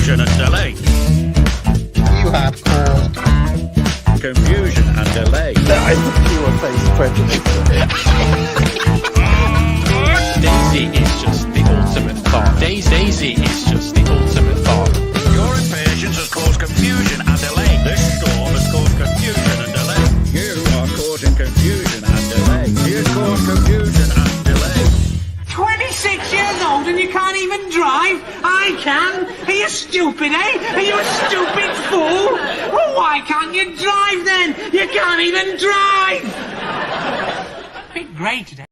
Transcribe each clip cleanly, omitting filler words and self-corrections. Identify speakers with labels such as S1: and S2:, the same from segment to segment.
S1: confusion and delay.
S2: You have caused
S1: Confusion and delay.
S2: I think you will face prejudice.
S3: Daisy is just the ultimate thought. Daisy is just the ultimate thought.
S1: Your impatience has caused confusion and delay. This storm has caused confusion and delay. You are causing confusion and delay. He has caused confusion and delay.
S4: 26 years old and you can't even drive? I can. Are you stupid, eh? Are you a stupid fool? Well, why can't you drive then? You can't even drive! Bit grey today.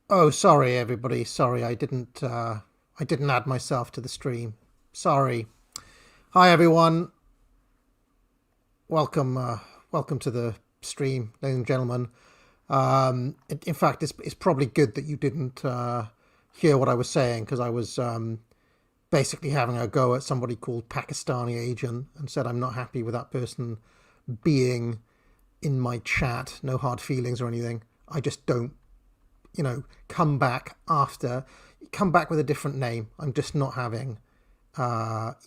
S5: Oh, sorry, everybody. Sorry, I didn't add myself to the stream. Sorry. Hi, everyone. Welcome to the stream, ladies and gentlemen. In fact, it's probably good that you didn't hear what I was saying, because I was basically having a go at somebody called Pakistani Agent and said I'm not happy with that person being in my chat. No hard feelings or anything. I just don't. Come back with a different name. I'm just not having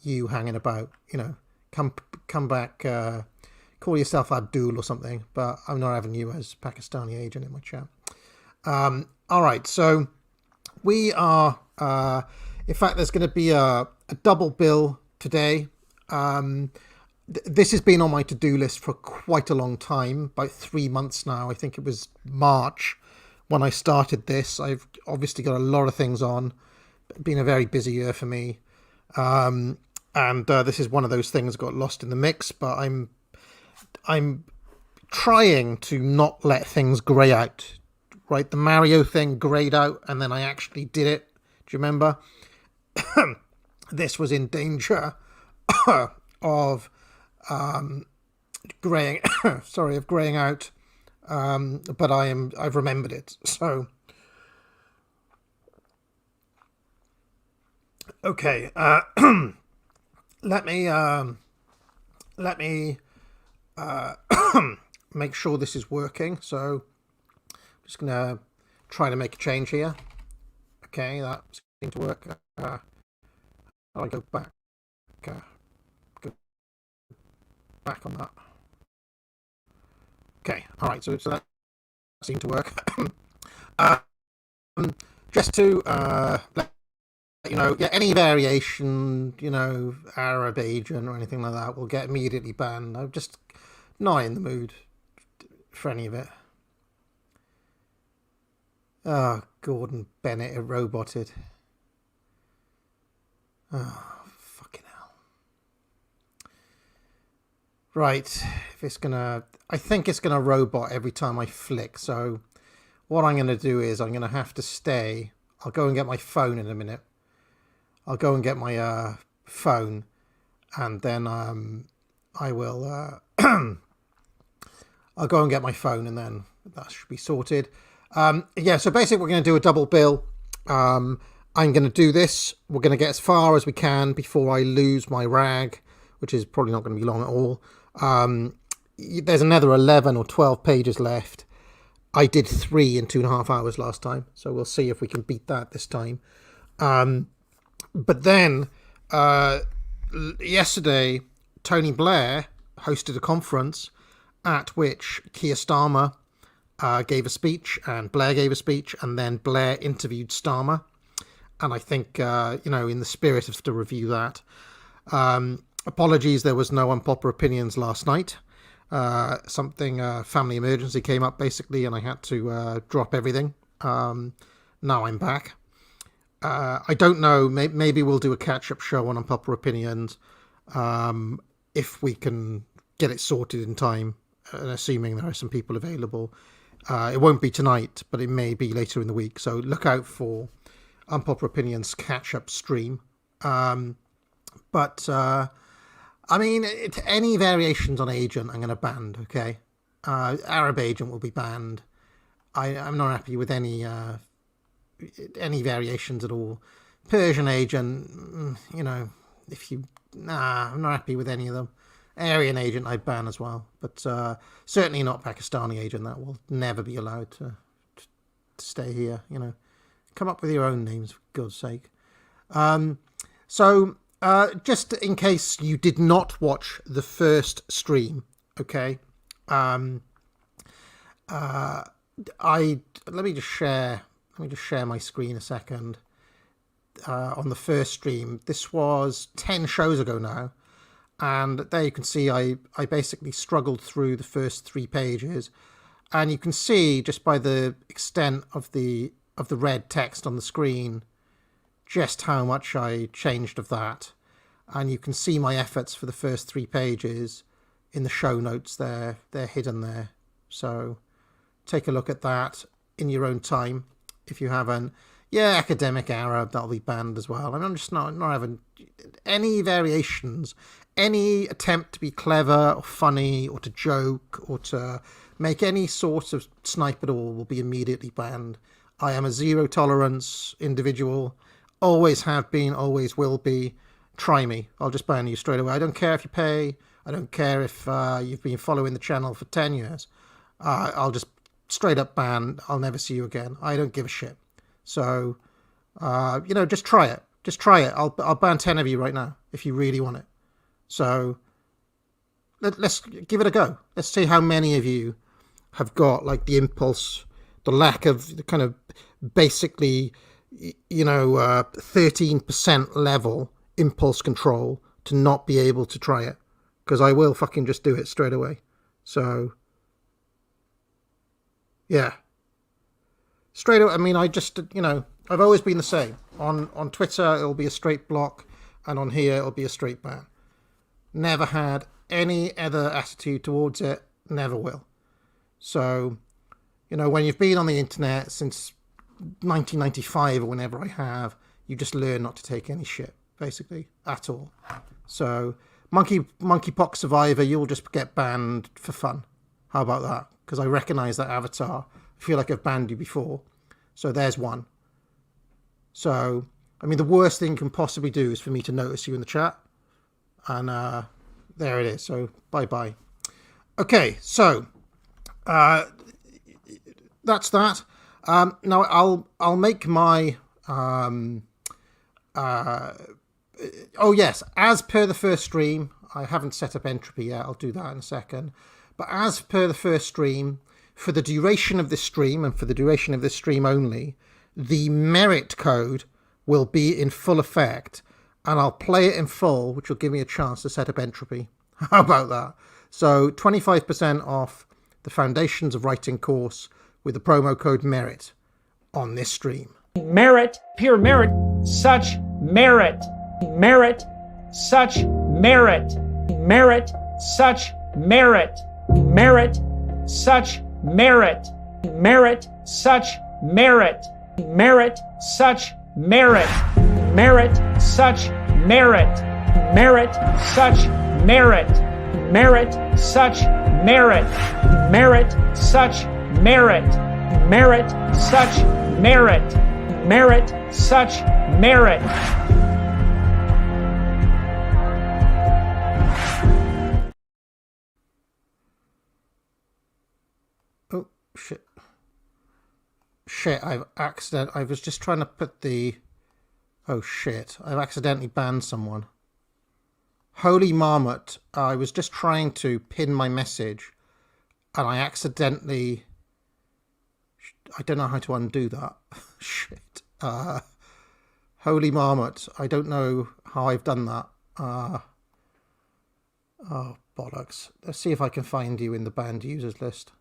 S5: you hanging about. Come back, call yourself Abdul or something, but I'm not having you as Pakistani Agent in my chat. All right, so we are, in fact, there's going to be a double bill today. This has been on my to-do list for quite a long time, about 3 months now. I think it was March when I started this. I've obviously got a lot of things on. It's been a very busy year for me. And this is one of those things got lost in the mix, but I'm trying to not let things grey out. Right, the Mario thing greyed out, and then I actually did it. Do you remember? This was in danger of greying out. But I've remembered it. So, okay. Let me make sure this is working. So, I'm just gonna try to make a change here. Okay, that seemed to work. I'll go back. Go back on that. Okay, all right, so that seemed to work. Just to let you know, any variation, Arab agent or anything like that will get immediately banned. I'm just not in the mood for any of it. Oh, Gordon Bennett, a roboted. Oh, fucking hell. Right, I think it's gonna robot every time I flick, so what I'm gonna do is I'm gonna have to stay. I'll go and get my phone in a minute. I'll go and get my phone, and then I will I'll go and get my phone, and then that should be sorted. Yeah, so basically we're going to do a double bill. I'm going to do this. We're going to get as far as we can before I lose my rag, which is probably not going to be long at all. There's another 11 or 12 pages left. I did 3 in 2.5 hours last time, so we'll see if we can beat that this time. But then yesterday, Tony Blair hosted a conference at which Keir Starmer gave a speech and Blair gave a speech, and then Blair interviewed Starmer. And I think, in the spirit of to review that, apologies, there was no unpopular opinions last night. Family emergency came up basically, and I had to drop everything. Now I'm back. I don't know, maybe we'll do a catch-up show on unpopular opinions. if we can get it sorted in time, and assuming there are some people available. It won't be tonight, but it may be later in the week. So look out for Unpopular Opinions catch-up stream. But I mean, any variations on Agent, I'm going to ban. Okay, Arab Agent will be banned. I'm not happy with any variations at all. Persian Agent, you know, I'm not happy with any of them. Aryan Agent I'd ban as well, but certainly not Pakistani Agent. That will never be allowed to stay here. You know, come up with your own names, for God's sake. So just in case you did not watch the first stream, okay, let me just share my screen a second. On the first stream, this was 10 shows ago now, and there you can see I basically struggled through the first 3 pages, and you can see just by the extent of the red text on the screen just how much I changed of that. And you can see my efforts for the first 3 pages in the show notes. They're hidden there, so take a look at that in your own time if you haven't. Yeah, academic Arab, that'll be banned as well. I mean, I'm just not having any variations, any attempt to be clever or funny or to joke or to make any sort of snipe at all will be immediately banned. I am a zero tolerance individual, always have been, always will be. Try me, I'll just ban you straight away. I don't care if you pay, I don't care if you've been following the channel for 10 years. I'll just straight up ban, I'll never see you again. I don't give a shit. So, you know, just try it. Just try it. I'll ban 10 of you right now if you really want it. So, let's give it a go. Let's see how many of you have got, like, the impulse, the lack of the kind of basically, you know, 13% level impulse control to not be able to try it. Because I will fucking just do it straight away. So, yeah. Straight away, I mean, I just, you know, I've always been the same. On Twitter, it'll be a straight block, and on here, it'll be a straight ban. Never had any other attitude towards it, never will. So, you know, when you've been on the internet since 1995 or whenever I have, you just learn not to take any shit, basically, at all. So, monkeypox survivor, you'll just get banned for fun. How about that? Because I recognise that avatar. I feel like I've banned you before. So there's one. So, I mean, the worst thing you can possibly do is for me to notice you in the chat. And there it is. So, bye-bye. Okay, so that's that. Now, I'll make my... oh, yes, as per the first stream, I haven't set up entropy yet. I'll do that in a second. But as per the first stream, for the duration of this stream, and for the duration of this stream only, the merit code will be in full effect, and I'll play it in full, which will give me a chance to set up entropy. How about that? So 25% off the Foundations of Writing course with the promo code MERIT on this stream.
S6: Merit, pure merit, such merit, merit, such merit, merit, such merit, merit, such merit, merit, such merit, merit, such merit, merit, such merit, merit, such merit, merit, such merit, merit, such merit, merit, such merit, merit, such merit.
S5: Oh, shit. Shit, I was just trying to put the... Oh, shit. I've accidentally banned someone. Holy Marmot. I was just trying to pin my message, and I accidentally... I don't know how to undo that. Shit. Holy Marmot. I don't know how I've done that. Oh, bollocks. Let's see if I can find you in the banned users list.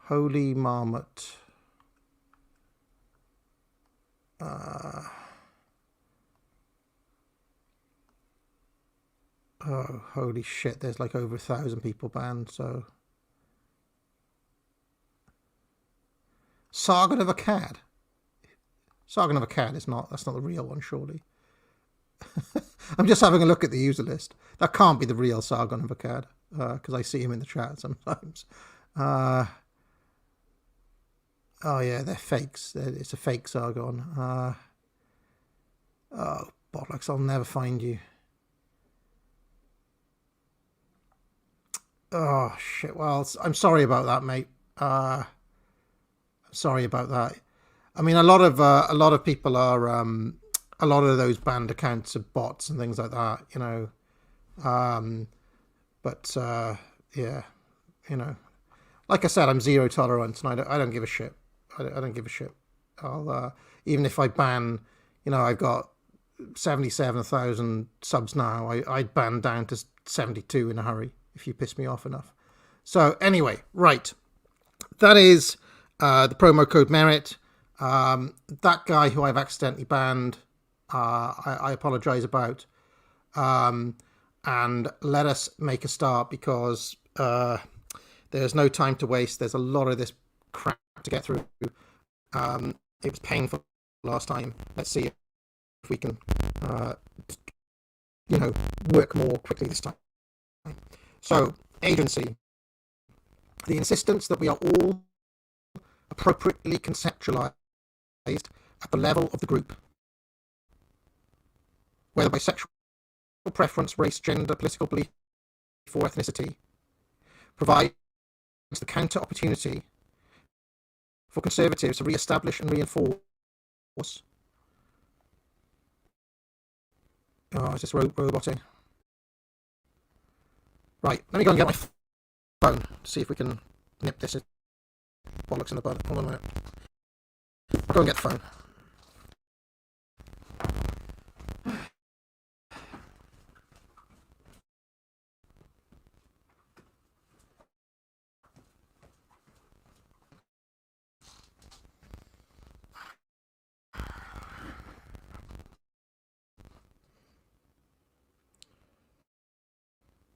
S5: Holy Marmot. Oh, holy shit, there's like over 1,000 people banned, so... Sargon of Akkad. Sargon of Akkad is not, that's not the real one, surely. I'm just having a look at the user list. That can't be the real Sargon of Akkad, because I see him in the chat sometimes. Oh yeah, they're fakes. It's a fake Sargon. Oh, bollocks, I'll never find you. Oh shit. Well, I'm sorry about that, mate. Sorry about that. I mean, a lot of people are a lot of those banned accounts are bots and things like that, you know. But yeah, you know, like I said, I'm zero tolerance, and I don't give a shit. I don't give a shit. I'll even if I ban, you know, I've got 77,000 subs now. I'd ban down to 72 in a hurry if you piss me off enough. So anyway, right, that is the promo code Merit. That guy who I've accidentally banned, I apologize about. And let us make a start, because there's no time to waste. There's a lot of this crap to get through. It was painful last time. Let's see if we can, you know, work more quickly this time. So, agency. The insistence that we are all appropriately conceptualized at the level of the group, whether by sexual preference, race, gender, political belief, or ethnicity, provides the counter opportunity for conservatives to re-establish and reinforce. Oh, is this roboting? Right, let me go and get my phone to see if we can nip this bollocks in the bud. Hold on a minute. I'll go and get the phone.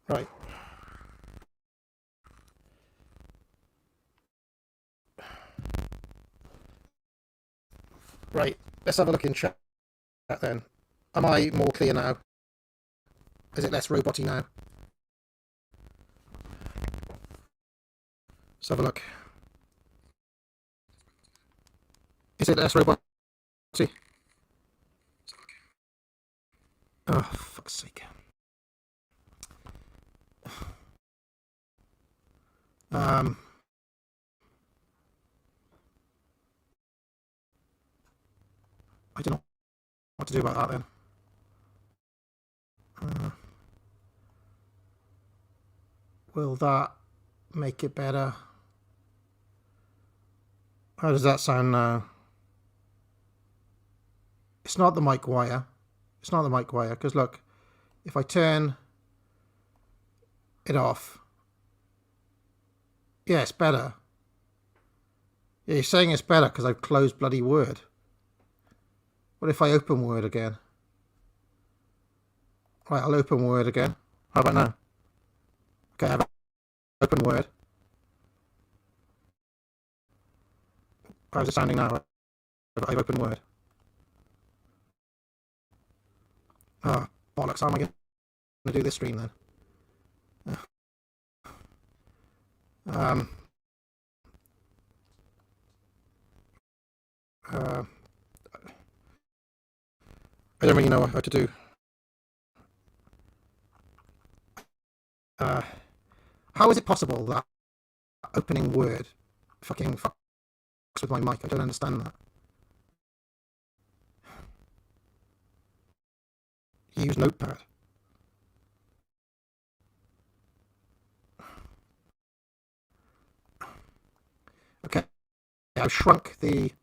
S5: Right. Right, let's have a look in chat then. Am I more clear now? Is it less roboty now? Let's have a look. Is it less roboty? Oh, fuck's sake. I don't know what to do about that then. Will that make it better? How does that sound now? It's not the mic wire. It's not the mic wire, because look, if I turn it off, yeah, it's better. Yeah, you're saying it's better because I've closed bloody Word. What if I open Word again? Right, I'll open Word again. How about now? Okay, I've opened Word. How's it sounding now? I've opened Word. Oh, bollocks, how am I going to do this stream then? I don't really know what to do. How is it possible that opening Word fucking fucks with my mic? I don't understand that. Use Notepad. Okay, I've shrunk it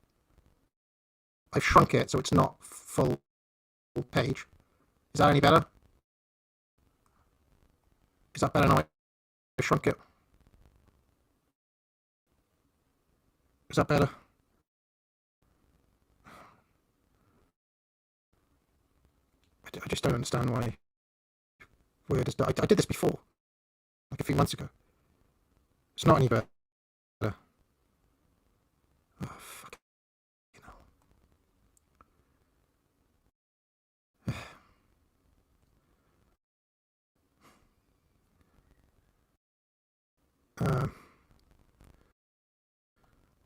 S5: so it's not full page. Is that any better? Is that better now? I shrunk it. Is that better? I just don't understand why Word is done. I did this before, like a few months ago. It's not any better. Oh, fuck.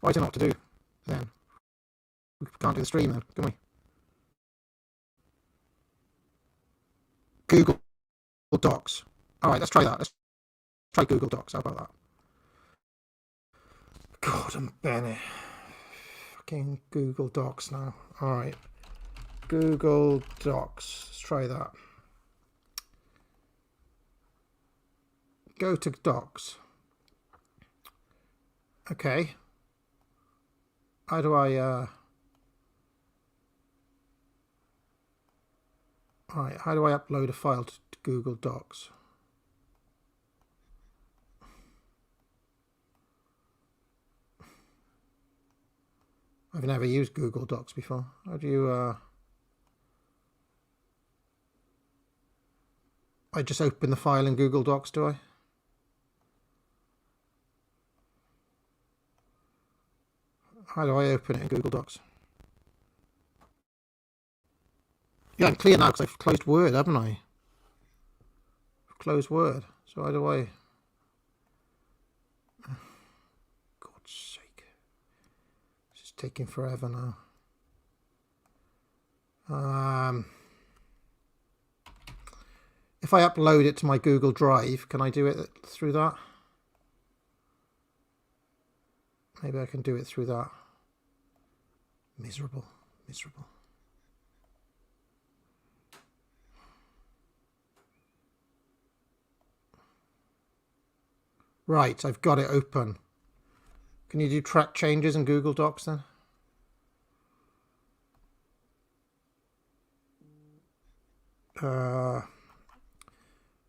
S5: Why is it not to do then? We can't do the stream then, can we? Google Docs. Alright, let's try that. Let's try Google Docs. How about that? Gordon Bennett. Fucking Google Docs now. Alright. Google Docs. Let's try that. Go to Docs. Okay. How do I Alright, how do I upload a file to Google Docs? I've never used Google Docs before. How do you I just open the file in Google Docs, do I? How do I open it in Google Docs? Yeah, I'm clear now because I've closed Word, haven't I? I've closed Word. So how do I... God's sake. This is taking forever now. If I upload it to my Google Drive, can I do it through that? Maybe I can do it through that. Miserable, miserable. Right, I've got it open. Can you do track changes in Google Docs then?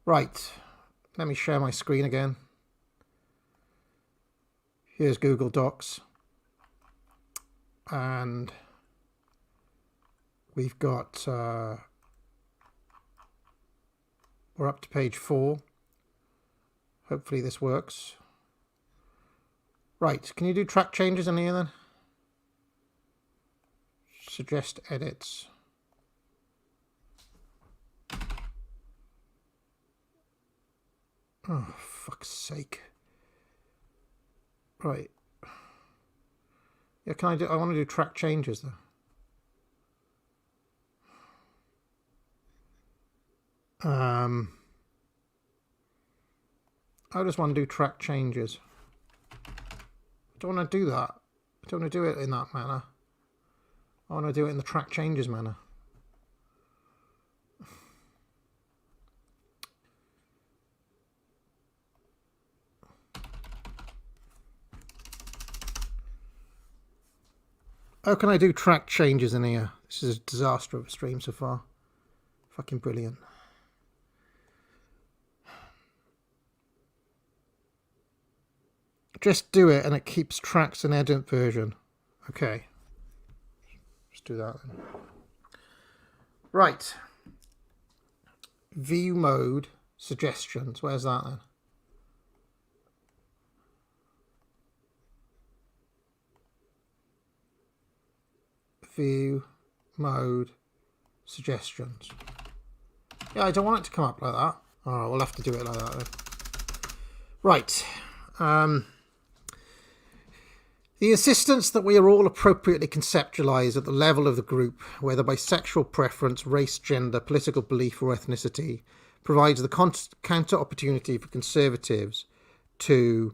S5: Right, let me share my screen again. Here's Google Docs. And we've got, we're up to page 4. Hopefully this works. Right, can you do track changes in here then? Suggest edits. Oh, fuck's sake. Right. Yeah, can I do, I want to do track changes though. I just want to do track changes. I don't want to do that. I don't want to do it in that manner. I want to do it in the track changes manner. How can I do track changes in here? This is a disaster of a stream so far. Fucking brilliant. Just do it and it keeps tracks in edit version. Okay. Let's do that then. Right. View mode suggestions. Where's that then? View mode suggestions. Yeah, I don't want it to come up like that. Alright, we'll have to do it like that then. Right. The insistence that we are all appropriately conceptualised at the level of the group, whether by sexual preference, race, gender, political belief or ethnicity, provides the counter opportunity for conservatives to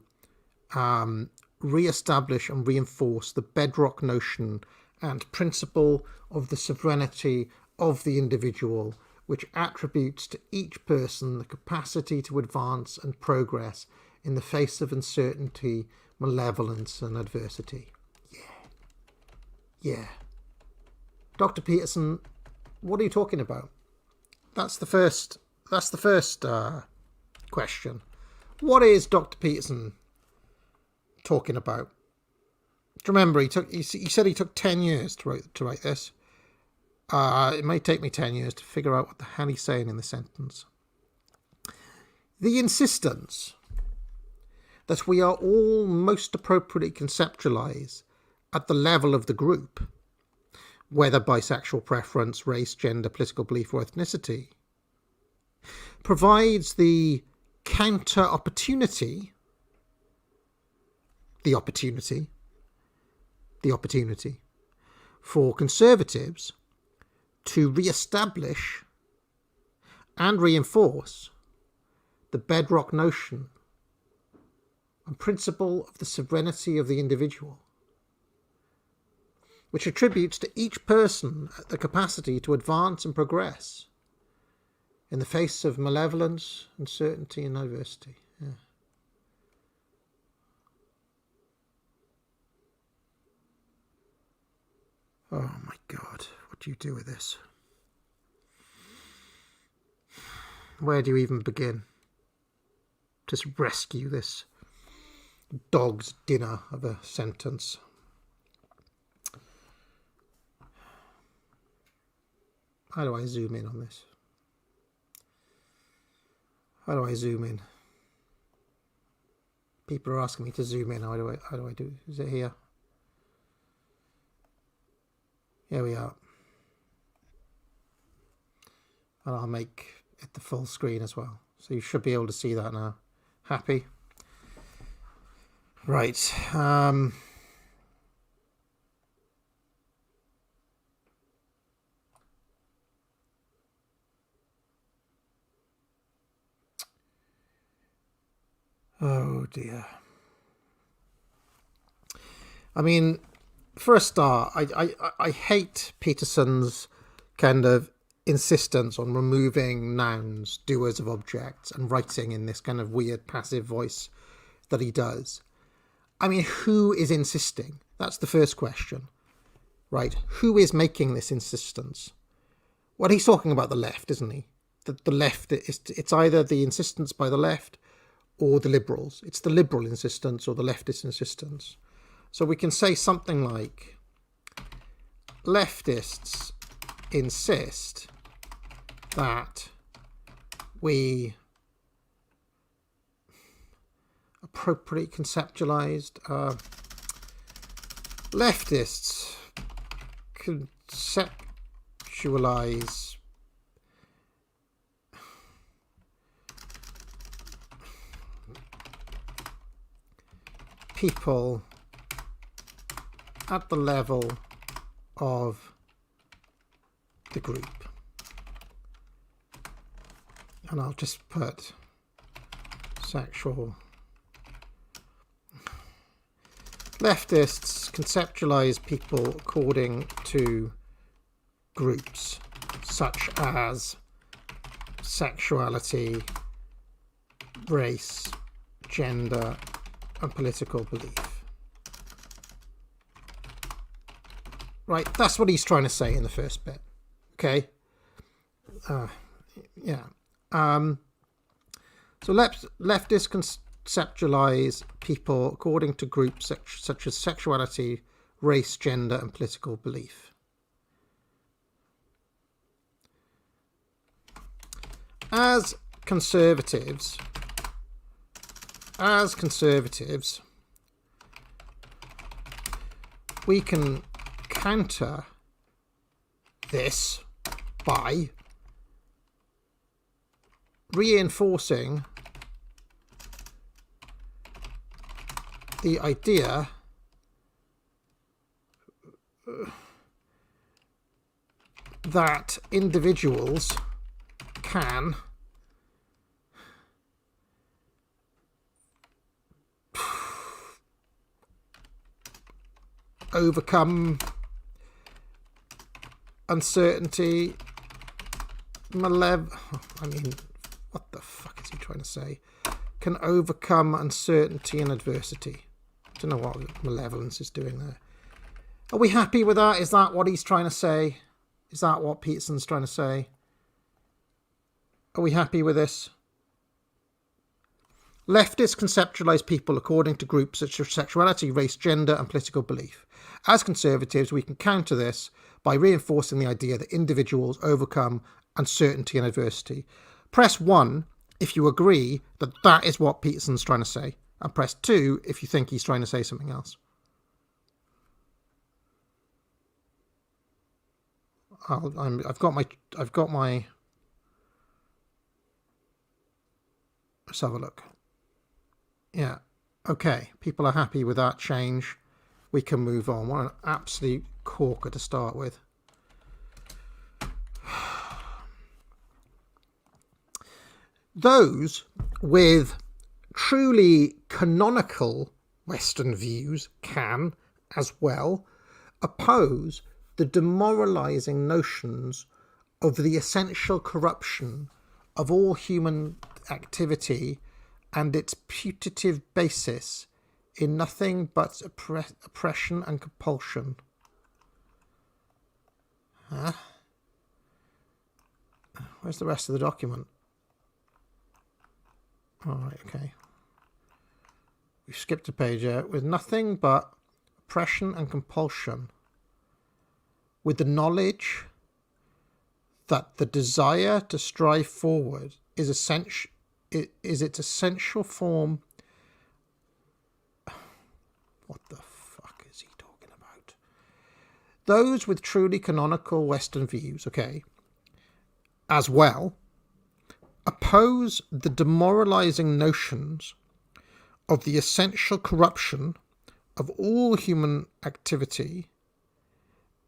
S5: re-establish and reinforce the bedrock notion and principle of the sovereignty of the individual, which attributes to each person the capacity to advance and progress in the face of uncertainty, malevolence and adversity. Yeah. Dr. Peterson, what are you talking about? That's the first question. What is Dr. Peterson talking about? Remember, he said he took 10 years to write this. It may take me 10 years to figure out what the hell he's saying in the sentence. The insistence that we are all most appropriately conceptualized at the level of the group, whether by sexual preference, race, gender, political belief, or ethnicity, provides the counter opportunity, the opportunity for conservatives to re-establish and reinforce the bedrock notion and principle of the sovereignty of the individual, which attributes to each person the capacity to advance and progress in the face of malevolence, uncertainty, and adversity. Yeah. Oh my God, what do you do with this? Where do you even begin? Just rescue this dog's dinner of a sentence. How do I zoom in on this? How do I zoom in? People are asking me to zoom in. How do I do? Is it here? Here we are. And I'll make it the full screen as well. So you should be able to see that now. Happy? Right. Oh dear. I mean, for a start, I hate Peterson's kind of insistence on removing nouns, doers of objects, and writing in this kind of weird passive voice that he does. I mean, who is insisting? That's the first question, right? Who is making this insistence? Well, he's talking about the left, isn't he? The left, it's either the insistence by the left or the liberals. It's the liberal insistence or the leftist insistence. So we can say something like, leftists insist that we appropriately conceptualized, leftists conceptualize people at the level of the group. And I'll just put sexual. Leftists conceptualize people according to groups such as sexuality, race, gender, and political belief. Right, that's what he's trying to say in the first bit. Okay? Yeah. So leftists conceptualize people according to groups such as sexuality, race, gender, and political belief. As conservatives, we can counter this by reinforcing the idea that individuals can overcome uncertainty, what the fuck is he trying to say? Can overcome uncertainty and adversity. I don't know what malevolence is doing there. Are we happy with that? Is that what he's trying to say? Is that what Peterson's trying to say? Are we happy with this? Leftists conceptualize people according to groups such as sexuality, race, gender, and political belief. As conservatives, we can counter this by reinforcing the idea that individuals overcome uncertainty and adversity. Press 1 if you agree that that is what Peterson's trying to say, and press 2 if you think he's trying to say something else. I've got my. Let's have a look. Yeah, okay. People are happy with that change. We can move on. What an absolute corker to start with. Those with truly canonical Western views can, as well, oppose the demoralizing notions of the essential corruption of all human activity and its putative basis in nothing but oppression and compulsion. Huh? Where's the rest of the document? All right, okay. We skipped a page here. With nothing but oppression and compulsion, with the knowledge that the desire to strive forward is its essential form. What the fuck is he talking about? Those with truly canonical Western views, okay, as well, oppose the demoralizing notions of the essential corruption of all human activity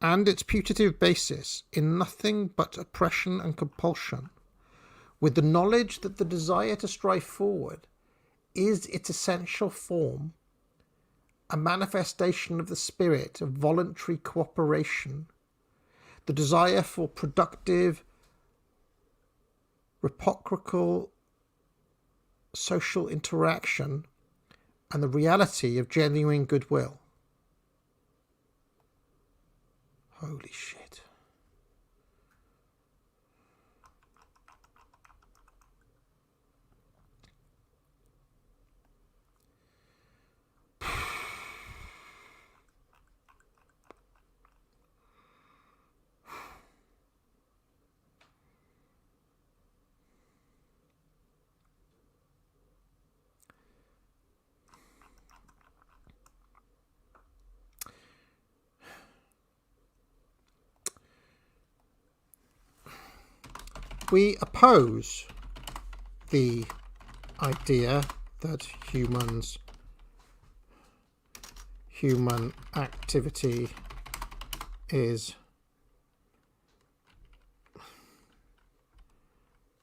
S5: and its putative basis in nothing but oppression and compulsion, with the knowledge that the desire to strive forward is its essential form, a manifestation of the spirit of voluntary cooperation, the desire for productive, reciprocal social interaction, and the reality of genuine goodwill. Holy shit. We oppose the idea that human activity is...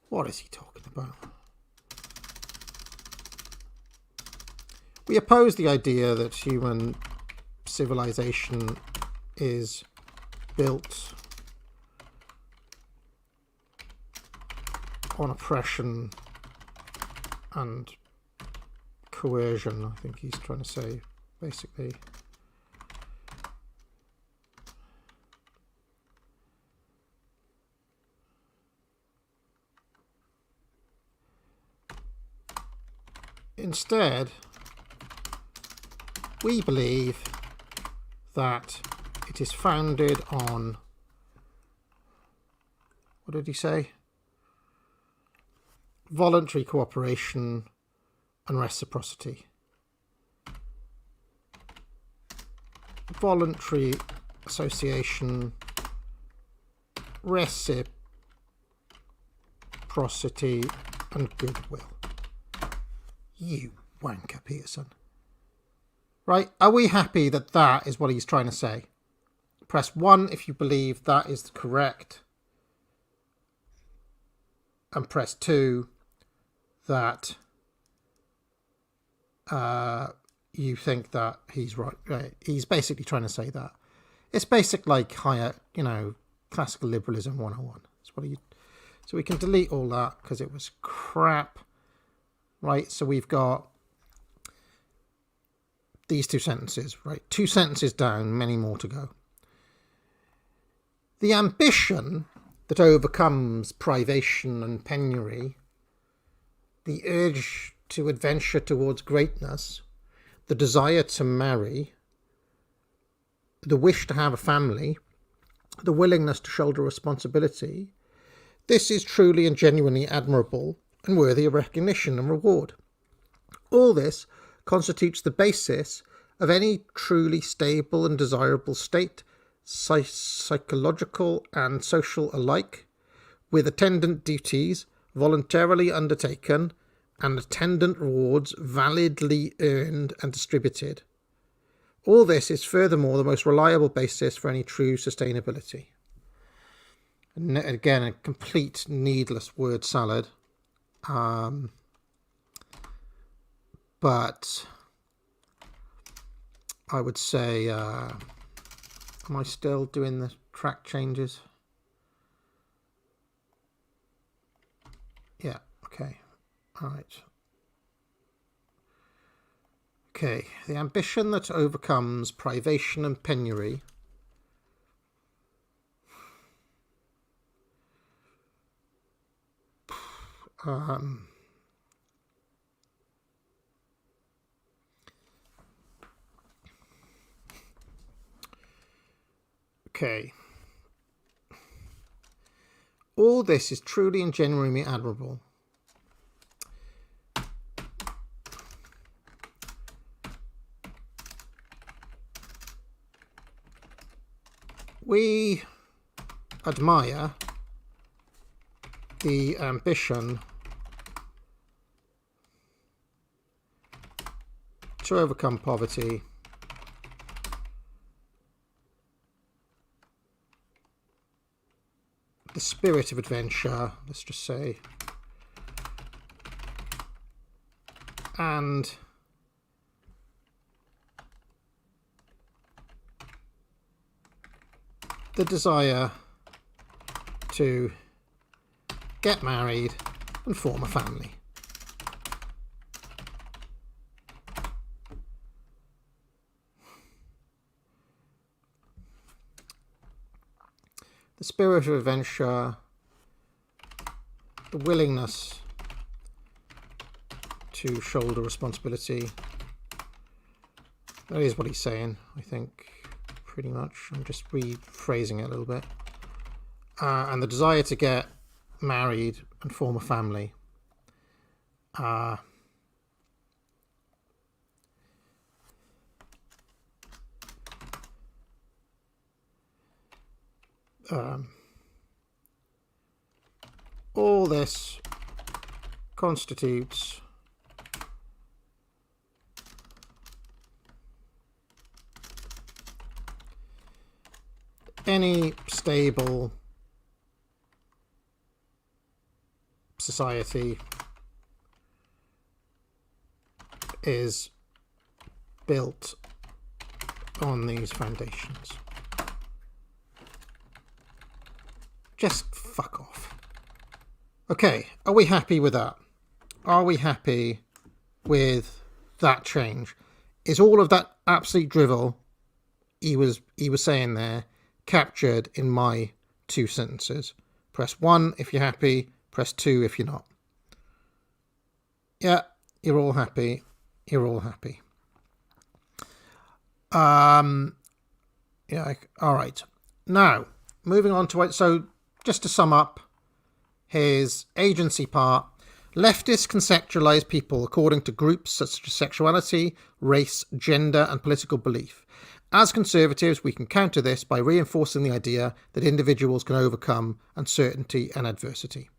S5: What is he talking about? We oppose the idea that human civilization is built on oppression and coercion, I think he's trying to say, basically. Instead, we believe that it is founded on, what did he say? Voluntary cooperation and reciprocity. Voluntary association, reciprocity, and goodwill. You wanker, Peterson. Right, are we happy that that is what he's trying to say? Press 1 if you believe that is correct. And press 2 that you think that he's right. He's basically trying to say that. It's basic, like, higher, classical liberalism 101. That's what he... So we can delete all that because it was crap. Right, so we've got these 2 sentences, right? 2 sentences down, many more to go. The ambition that overcomes privation and penury, the urge to adventure towards greatness, the desire to marry, the wish to have a family, the willingness to shoulder responsibility, this is truly and genuinely admirable and worthy of recognition and reward. All this constitutes the basis of any truly stable and desirable state, psychological and social alike, with attendant duties voluntarily undertaken and attendant rewards validly earned and distributed. All this is furthermore the most reliable basis for any true sustainability. And again, a complete needless word salad. But I would say, am I still doing the track changes? Yeah, okay. All right. Okay, the ambition that overcomes privation and penury okay. All this is truly and genuinely admirable. We admire the ambition to overcome poverty, the spirit of adventure, let's just say, and the desire to get married and form a family. The spirit of adventure, the willingness to shoulder responsibility. That is what he's saying, I think, pretty much. I'm just rephrasing it a little bit. And the desire to get married and form a family. All this constitutes any stable society is built on these foundations. Just fuck off. Okay, are we happy with that? Are we happy with that change? Is all of that absolute drivel he was saying there captured in my 2 sentences? Press 1 if you're happy, press 2 if you're not. Yeah, you're all happy. You're all happy. Yeah, all right. Now, moving on to it. So, just to sum up his agency part, leftists conceptualize people according to groups such as sexuality, race, gender, and political belief. As conservatives, we can counter this by reinforcing the idea that individuals can overcome uncertainty and adversity.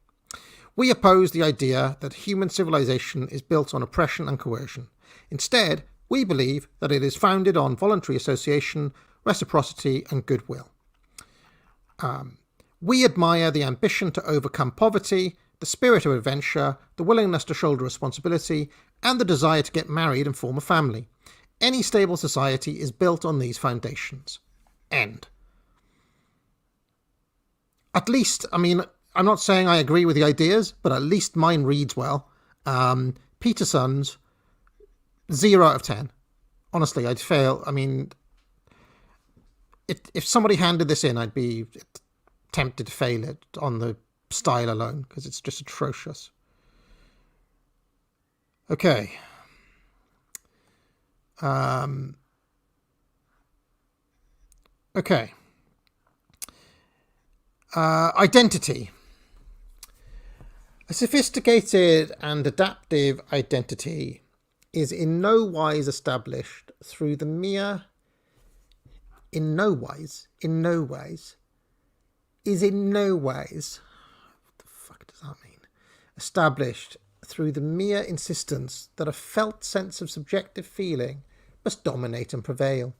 S5: We oppose the idea that human civilization is built on oppression and coercion. Instead, we believe that it is founded on voluntary association, reciprocity, and goodwill. We admire the ambition to overcome poverty, the spirit of adventure, the willingness to shoulder responsibility, and the desire to get married and form a family. Any stable society is built on these foundations. End. At least, I mean, I'm not saying I agree with the ideas, but at least mine reads well. Peterson's 0 out of 10. Honestly, I'd fail. I mean, if somebody handed this in, I'd be tempted to fail it on the style alone, because it's just atrocious. Okay. Okay. Identity. A sophisticated and adaptive identity is in no wise established through the mere what the fuck does that mean? Established through the mere insistence that a felt sense of subjective feeling must dominate and prevail.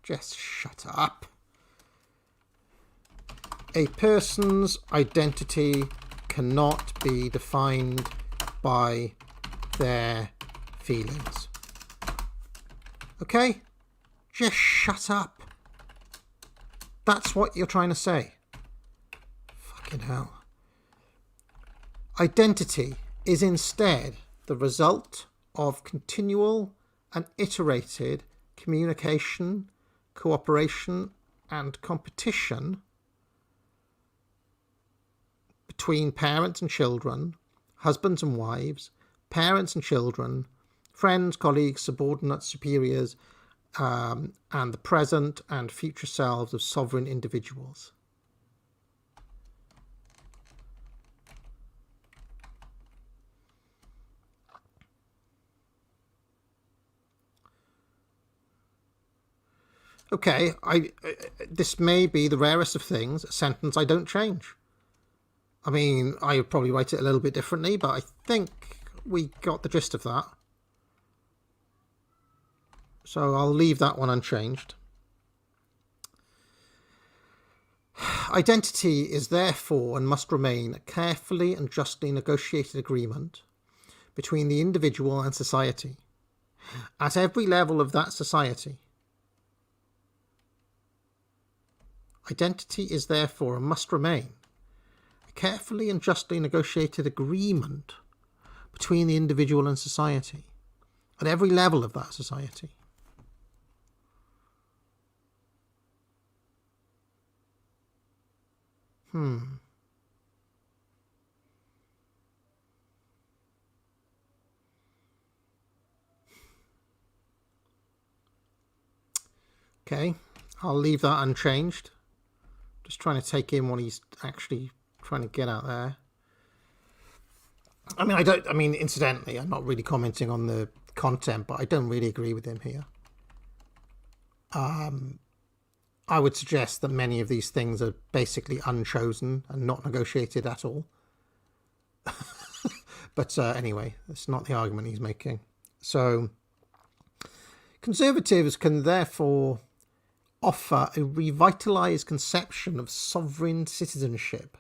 S5: Just shut up. A person's identity cannot be defined by their feelings. Okay? Just shut up. That's what you're trying to say. Fucking hell. Identity is instead the result of continual and iterated communication, cooperation, and competition between parents and children, husbands and wives, parents and children, friends, colleagues, subordinates, superiors, and the present and future selves of sovereign individuals. Okay, this may be the rarest of things, a sentence I don't change. I mean, I would probably write it a little bit differently, but I think we got the gist of that. So I'll leave that one unchanged. Identity is therefore and must remain a carefully and justly negotiated agreement between the individual and society, at every level of that society. Identity is therefore and must remain a carefully and justly negotiated agreement between the individual and society, at every level of that society. Okay, I'll leave that unchanged. Just trying to take in what he's actually trying to get out there. I mean, incidentally, I'm not really commenting on the content, but I don't really agree with him here. I would suggest that many of these things are basically unchosen and not negotiated at all. But anyway, that's not the argument he's making. So, conservatives can therefore offer a revitalised conception of sovereign citizenship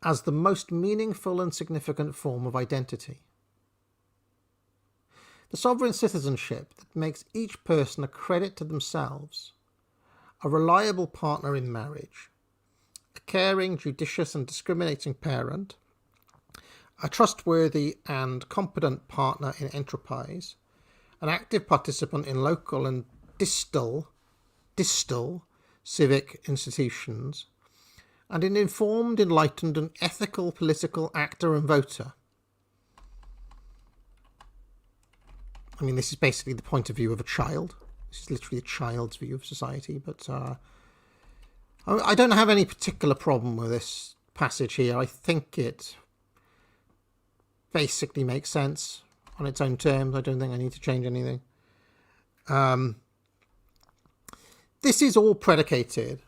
S5: as the most meaningful and significant form of identity. The sovereign citizenship that makes each person a credit to themselves, a reliable partner in marriage, a caring, judicious and discriminating parent, a trustworthy and competent partner in enterprise, an active participant in local and distal civic institutions, and an informed, enlightened and ethical political actor and voter. I mean, this is basically the point of view of a child. This is literally a child's view of society, but I don't have any particular problem with this passage here. I think it basically makes sense on its own terms. I don't think I need to change anything. This is all predicated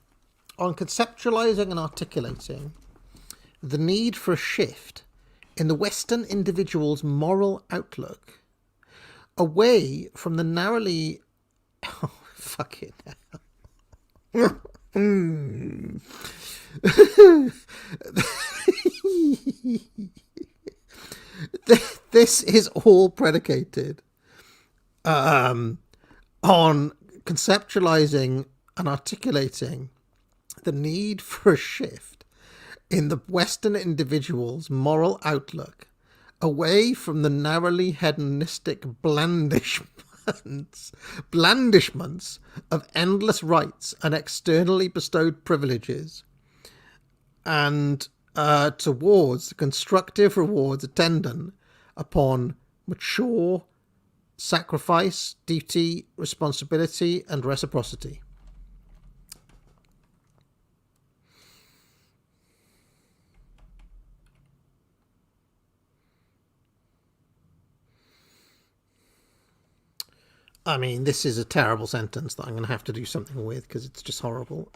S5: on conceptualizing and articulating the need for a shift in the Western individual's moral outlook away from the narrowly... Oh, fucking hell. This is all predicated on conceptualizing and articulating the need for a shift in the Western individual's moral outlook away from the narrowly hedonistic blandishments of endless rights and externally bestowed privileges, and towards the constructive rewards attendant upon mature sacrifice, duty, responsibility, and reciprocity. I mean, this is a terrible sentence that I'm going to have to do something with because it's just horrible.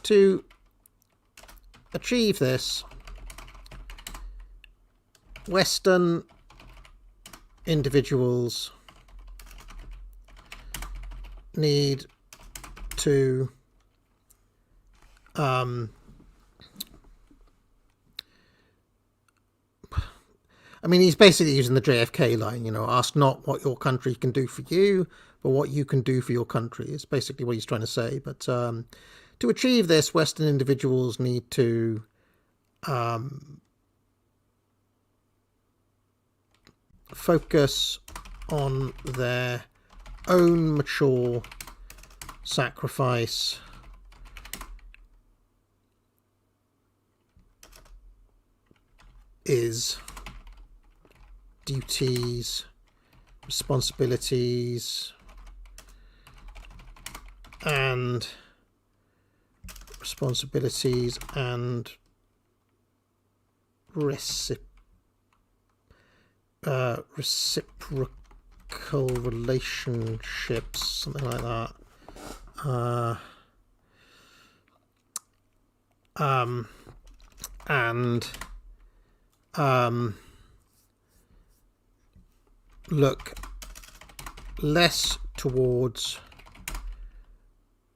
S5: To achieve this, Western individuals need to I mean, he's basically using the JFK line, you know, ask not what your country can do for you, but what you can do for your country. It's basically what he's trying to say. But to achieve this, Western individuals need to focus on their own mature sacrifice is duties, responsibilities, and reciprocal relationships, something like that. Look less towards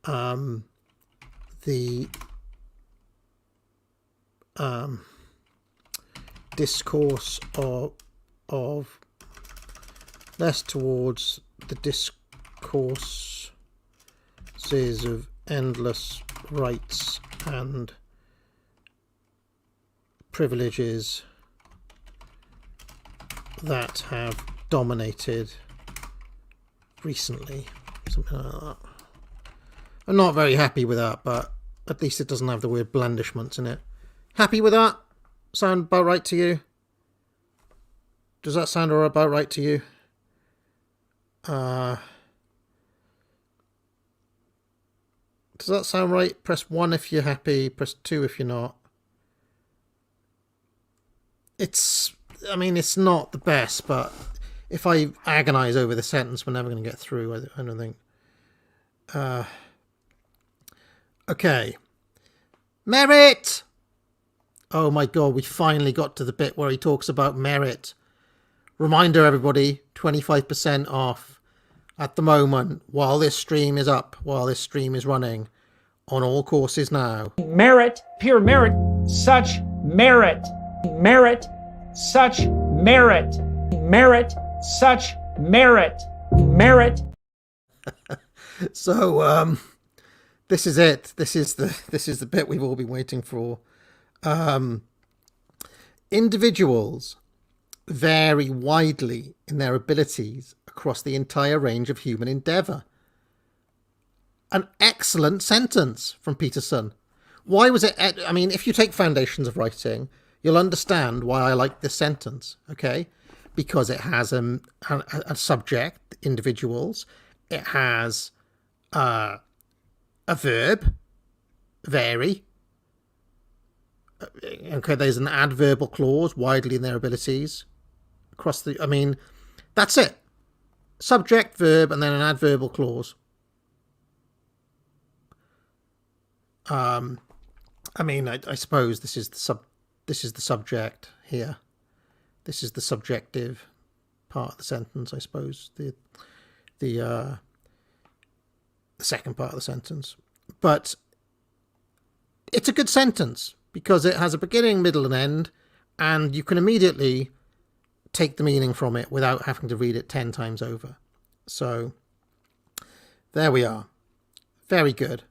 S5: the discourse of less towards the discourses of endless rights and privileges that have dominated recently, something like that. I'm not very happy with that, but at least it doesn't have the word blandishments in it. Happy with that? Sound about right to you? Does that sound about right to you? Does that sound right? Press 1 if you're happy, press 2 if you're not. I mean, it's not the best, but if I agonize over the sentence, we're never going to get through, I don't think. Okay. Merit! Oh my god, we finally got to the bit where he talks about merit. Reminder, everybody, 25% off at the moment while this stream is up, while this stream is running on all courses now.
S6: Merit, pure merit, such merit, merit, such merit, merit, such merit, merit.
S5: So this is it. This is the bit we've all been waiting for. Individuals vary widely in their abilities across the entire range of human endeavour. An excellent sentence from Peterson. Why was it? I mean, if you take Foundations of Writing, you'll understand why I like this sentence, okay? Because it has a subject, individuals. It has a verb, vary. Okay, there's an adverbal clause, widely in their abilities. Across the, I mean, that's it. Subject, verb, and then an adverbal clause. I mean, I suppose this is the subject here. This is the subjective part of the sentence, I suppose. The second part of the sentence. But it's a good sentence because it has a beginning, middle, and end, and you can immediately take the meaning from it without having to read it 10 times over. So there we are. Very good.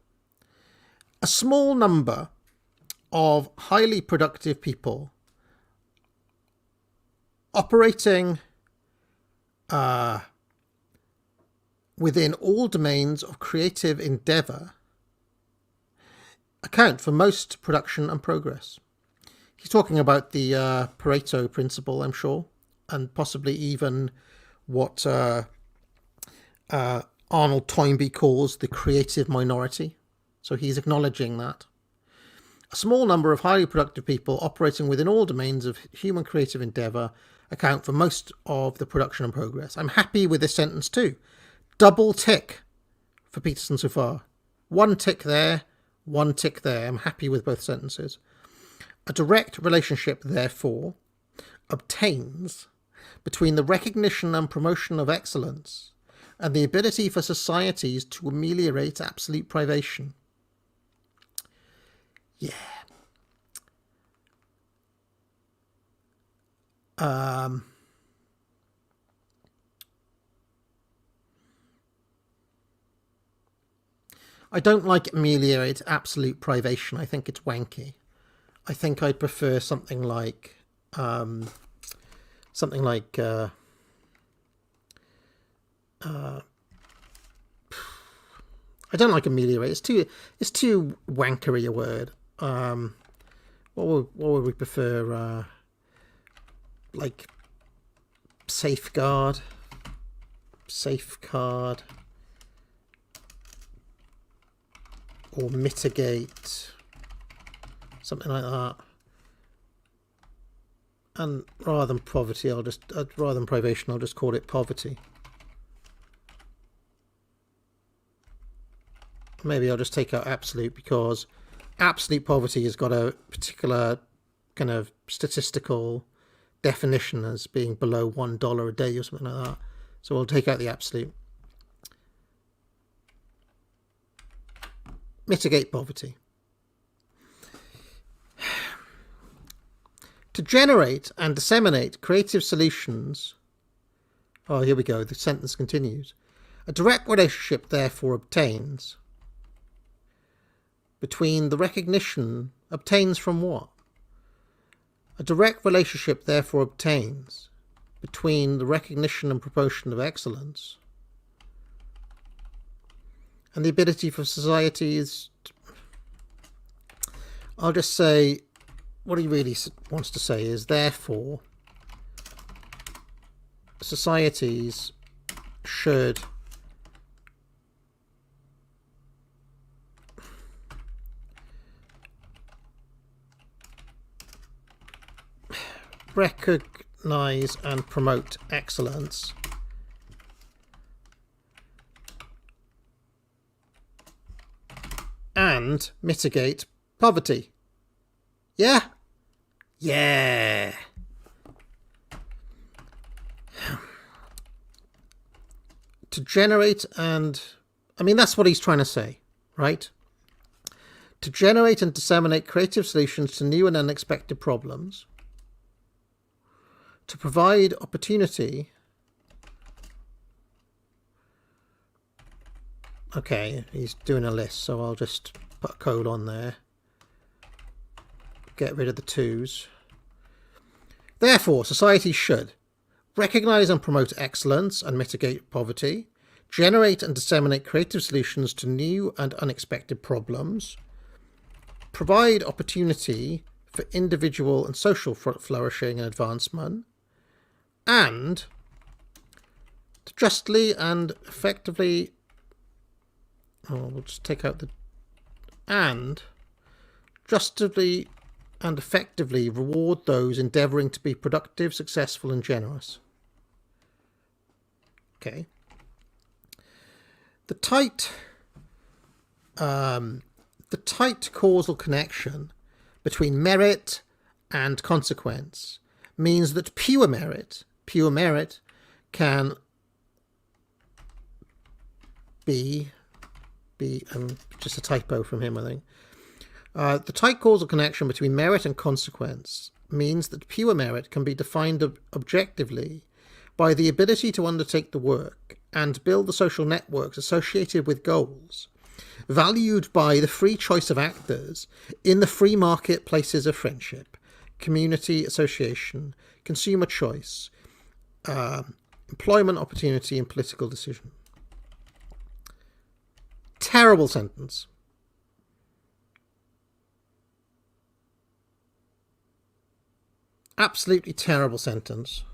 S5: A small number of highly productive people operating within all domains of creative endeavour account for most production and progress. He's talking about the Pareto principle, I'm sure, and possibly even what Arnold Toynbee calls the creative minority. So he's acknowledging that. A small number of highly productive people operating within all domains of human creative endeavour account for most of the production and progress. I'm happy with this sentence too. Double tick for Peterson so far. 1 tick there, 1 tick there. I'm happy with both sentences. A direct relationship, therefore, obtains between the recognition and promotion of excellence and the ability for societies to ameliorate absolute privation. Yeah. I don't like ameliorate absolute privation. I think it's wanky. I think I'd prefer something like I don't like ameliorate. It's too wankery a word. What would we prefer? Like safeguard, or mitigate, something like that. And rather than poverty, rather than privation, I'll just call it poverty. Maybe I'll just take out absolute, because absolute poverty has got a particular kind of statistical definition as being below $1 a day or something like that. So I'll take out the absolute. Mitigate poverty. To generate and disseminate creative solutions. Oh, here we go. The sentence continues. A direct relationship therefore obtains between the recognition. Obtains from what? A direct relationship therefore obtains between the recognition and promotion of excellence and the ability for societies. I'll just say, what he really wants to say is, therefore, societies should recognize and promote excellence and mitigate poverty. Yeah? Yeah. To generate and... I mean, that's what he's trying to say, right? To generate and disseminate creative solutions to new and unexpected problems. To provide opportunity. Okay, he's doing a list, so I'll just put a colon there. Get rid of the twos. Therefore, society should recognise and promote excellence and mitigate poverty, generate and disseminate creative solutions to new and unexpected problems, provide opportunity for individual and social flourishing and advancement, and to justly and effectively... Oh, we'll just take out the... And justly and effectively reward those endeavouring to be productive, successful and generous. Okay. The tight causal connection between merit and consequence means that pure merit can be just a typo from him, I think. The tight causal connection between merit and consequence means that pure merit can be defined objectively by the ability to undertake the work and build the social networks associated with goals, valued by the free choice of actors in the free marketplaces of friendship, community association, consumer choice, employment opportunity and political decision. Terrible sentence. Absolutely terrible sentence.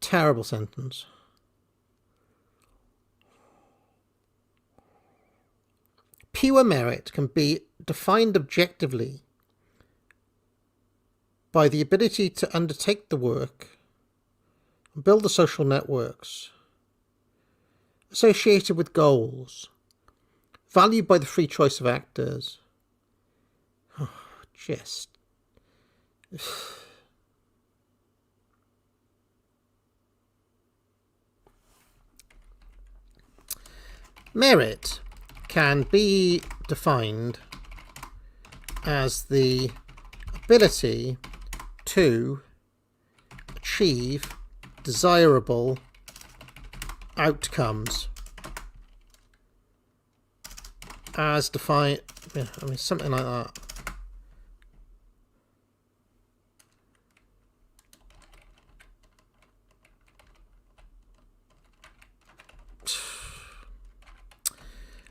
S5: Terrible sentence. Pure merit can be defined objectively by the ability to undertake the work and build the social networks associated with goals, valued by the free choice of actors. Oh, just... Merit can be defined as the ability to achieve desirable outcomes as defined, I mean, something like that.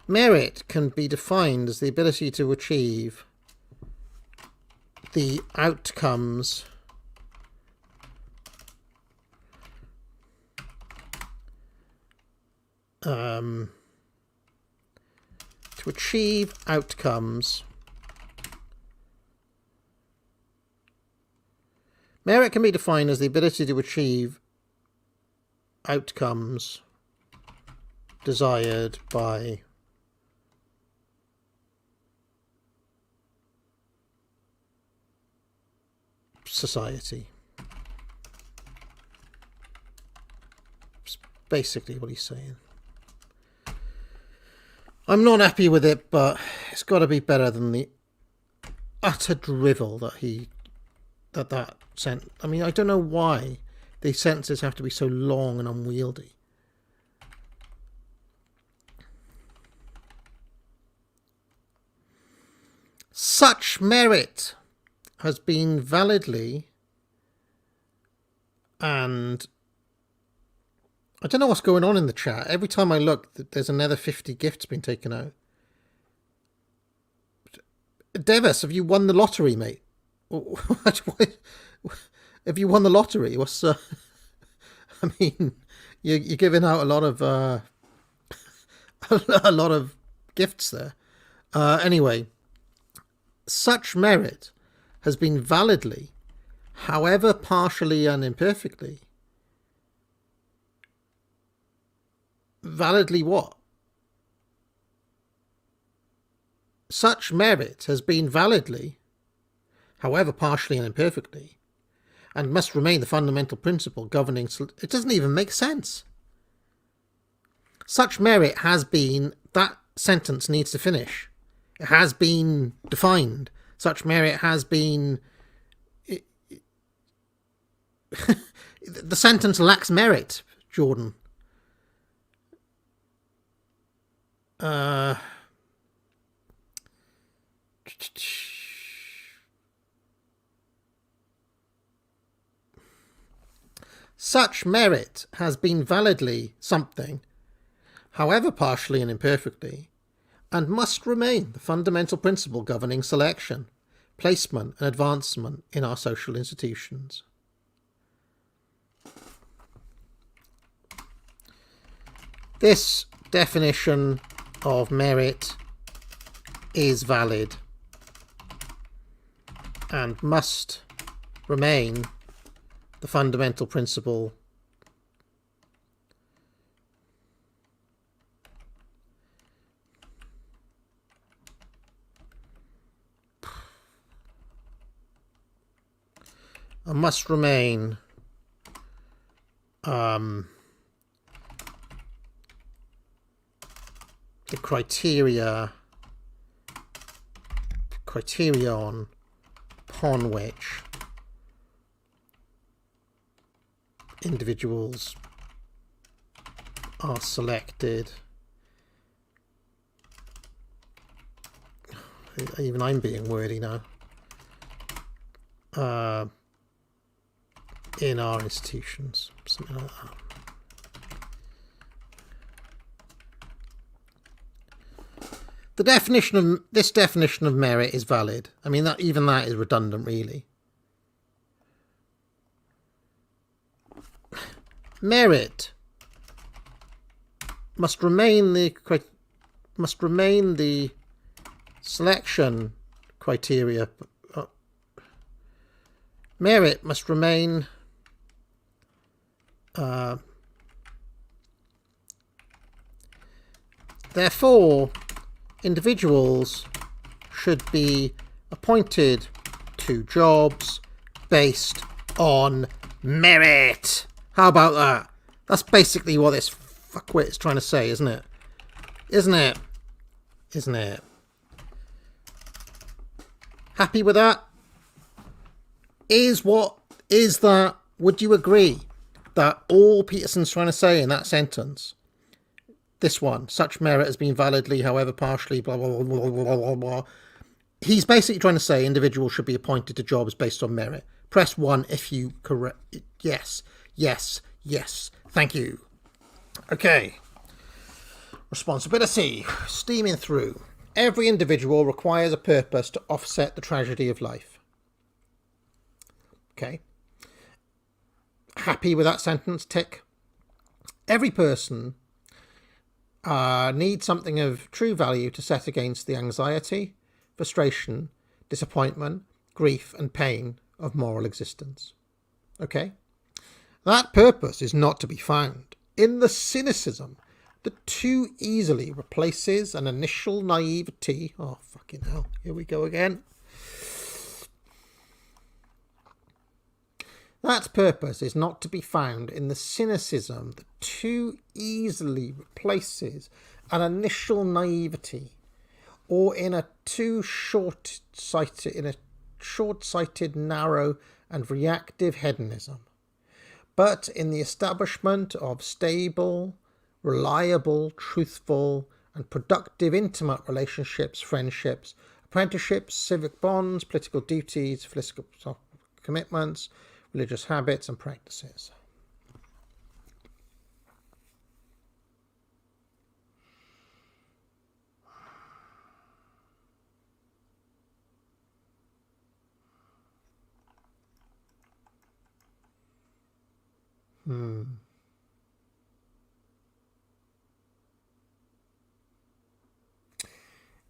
S5: Merit can be defined as the ability to achieve the outcomes to achieve outcomes. Merit can be defined as the ability to achieve outcomes desired by society. That's basically what he's saying. I'm not happy with it, but it's got to be better than the utter drivel that that sent. I mean, I don't know why these sentences have to be so long and unwieldy. Such merit has been validly, and I don't know what's going on in the chat. Every time I look, there's another 50 gifts been taken out. Devis, have you won the lottery, mate? Have you won the lottery? What's I mean, you're giving out a lot of a lot of gifts there. Anyway, such merit has been validly, however partially and imperfectly. Validly what? Such merit has been validly, however partially and imperfectly, and must remain the fundamental principle governing... It doesn't even make sense. Such merit has been... That sentence needs to finish. It has been defined. Such merit has been... The sentence lacks merit, Jordan. Such merit has been validly something, however partially and imperfectly, and must remain the fundamental principle governing selection, placement and advancement in our social institutions. This definition of merit is valid and must remain the fundamental principle and must remain the criterion upon which individuals are selected. Even I'm being wordy now. In our institutions, something like that. This definition of merit is valid. I mean, even that is redundant, really. Merit must remain the selection criteria. Merit must remain therefore, individuals should be appointed to jobs based on merit. How about that? That's basically what this fuckwit is trying to say, isn't it? Isn't it? Isn't it? Happy with that? Is that? Would you agree that all Peterson's trying to say in that sentence, this one, such merit has been validly, however partially, blah, blah, blah, blah, blah, blah, blah. He's basically trying to say individuals should be appointed to jobs based on merit. Press 1 if you correct. Yes, yes, yes. Thank you. Okay. Responsibility. Steaming through. Every individual requires a purpose to offset the tragedy of life. Okay. Happy with that sentence? Tick. Every person needs something of true value to set against the anxiety, frustration, disappointment, grief and pain of moral existence. Okay? That purpose is not to be found in the cynicism that too easily replaces an initial naivety. Oh, fucking hell. Here we go again. That purpose is not to be found in the cynicism that too easily replaces an initial naivety, or in a short-sighted, narrow and reactive hedonism, but in the establishment of stable, reliable, truthful and productive intimate relationships, friendships, apprenticeships, civic bonds, political duties, philosophical commitments, religious habits and practices.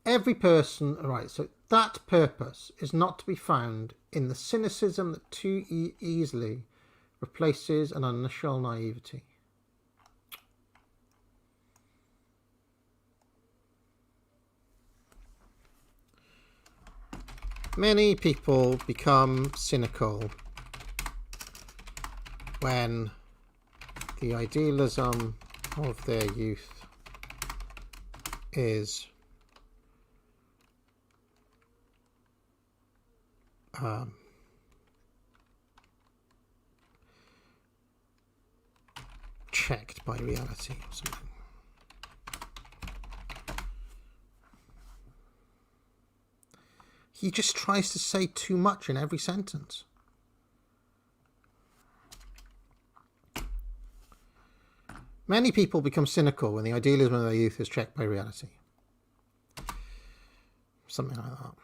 S5: Every person, right, so that purpose is not to be found in the cynicism that too easily replaces an initial naivety. Many people become cynical when the idealism of their youth is checked by reality or something. He just tries to say too much in every sentence. Many people become cynical when the idealism of their youth is checked by reality. Something like that.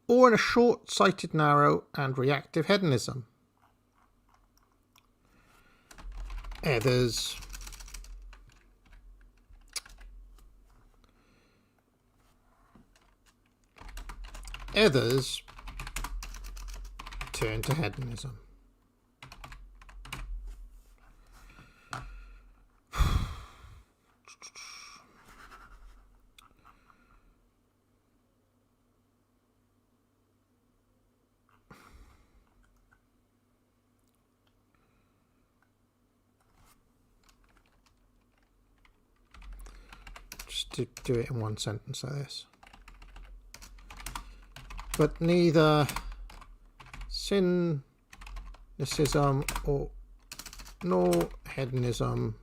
S5: Or in a short-sighted, narrow and reactive hedonism. Others turn to hedonism. Just to do it in one sentence like this. But neither cynicism nor hedonism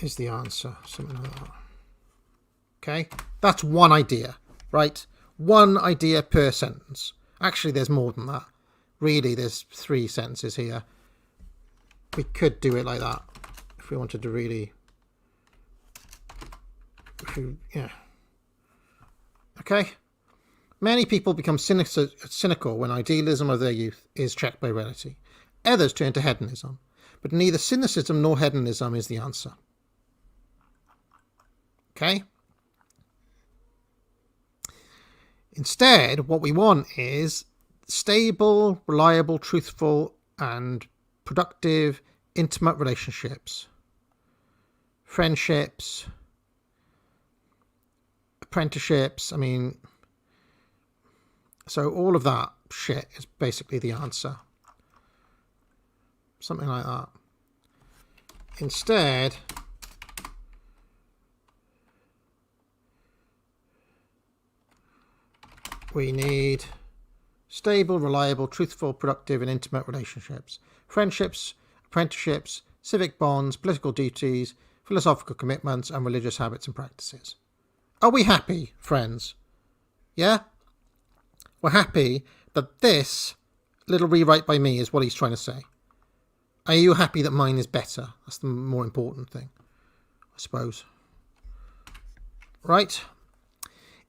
S5: is the answer. Something like that. Okay, that's one idea, right? One idea per sentence. Actually, there's more than that. Really, there's 3 sentences here. we could do it like that if we wanted to really. Yeah. Okay. Many people become cynical when idealism of their youth is checked by reality. Others turn to hedonism, but neither cynicism nor hedonism is the answer. Okay? Instead, what we want is stable, reliable, truthful, and productive, intimate relationships, friendships, apprenticeships. I mean, so all of that shit is basically the answer. Something like that. Instead, we need stable, reliable, truthful, productive, and intimate relationships, friendships, apprenticeships, civic bonds, political duties, philosophical commitments, and religious habits and practices. Are we happy, friends? Yeah? We're happy that this little rewrite by me is what he's trying to say. Are you happy that mine is better? That's the more important thing, I suppose. Right?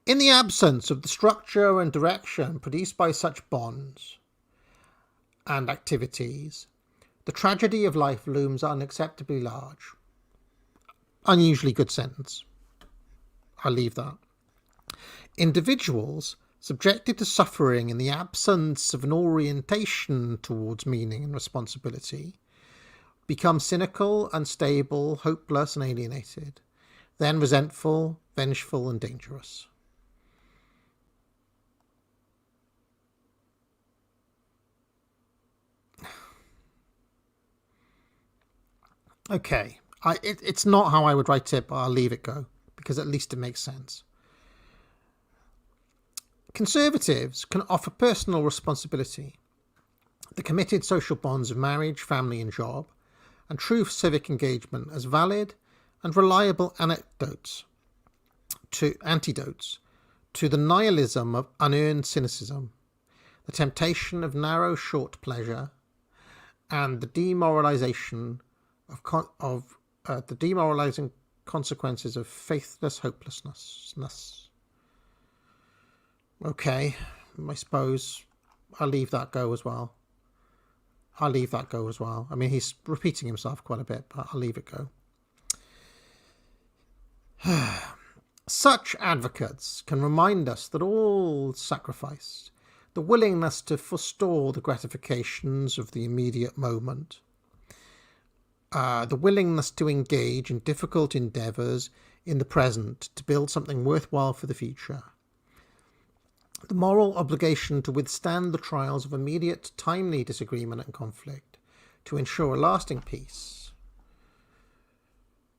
S5: In the absence of the structure and direction produced by such bonds and activities, the tragedy of life looms unacceptably large. Unusually good sentence. I'll leave that. Individuals subjected to suffering in the absence of an orientation towards meaning and responsibility become cynical, unstable, hopeless, and alienated, then resentful, vengeful, and dangerous. Okay, it's not how I would write it, but I'll leave it go, because at least it makes sense. Conservatives can offer personal responsibility, the committed social bonds of marriage, family and job, and true civic engagement as valid and reliable antidotes to the nihilism of unearned cynicism, the temptation of narrow, short pleasure, and the demoralizing consequences of faithless hopelessness. Okay, I suppose I'll leave that go as well. I mean, he's repeating himself quite a bit, but I'll leave it go. Such advocates can remind us that all sacrifice, the willingness to forestall the gratifications of the immediate moment, the willingness to engage in difficult endeavours in the present to build something worthwhile for the future, the moral obligation to withstand the trials of immediate, timely disagreement and conflict to ensure a lasting peace,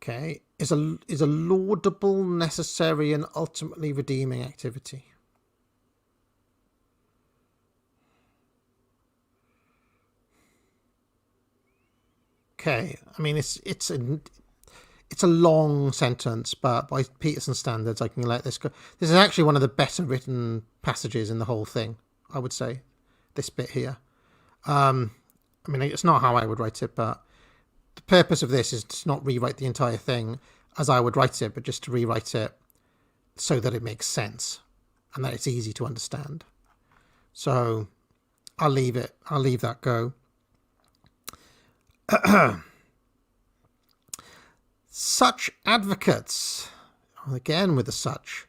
S5: okay, is a laudable, necessary, and ultimately redeeming activity. Okay, I mean it's a long sentence, but by Peterson standards, I can let this go. This is actually one of the better written passages in the whole thing, I would say. This bit here. I mean, it's not how I would write it, but the purpose of this is to not rewrite the entire thing as I would write it, but just to rewrite it so that it makes sense and that it's easy to understand. So I'll leave that go. Such advocates, again with the such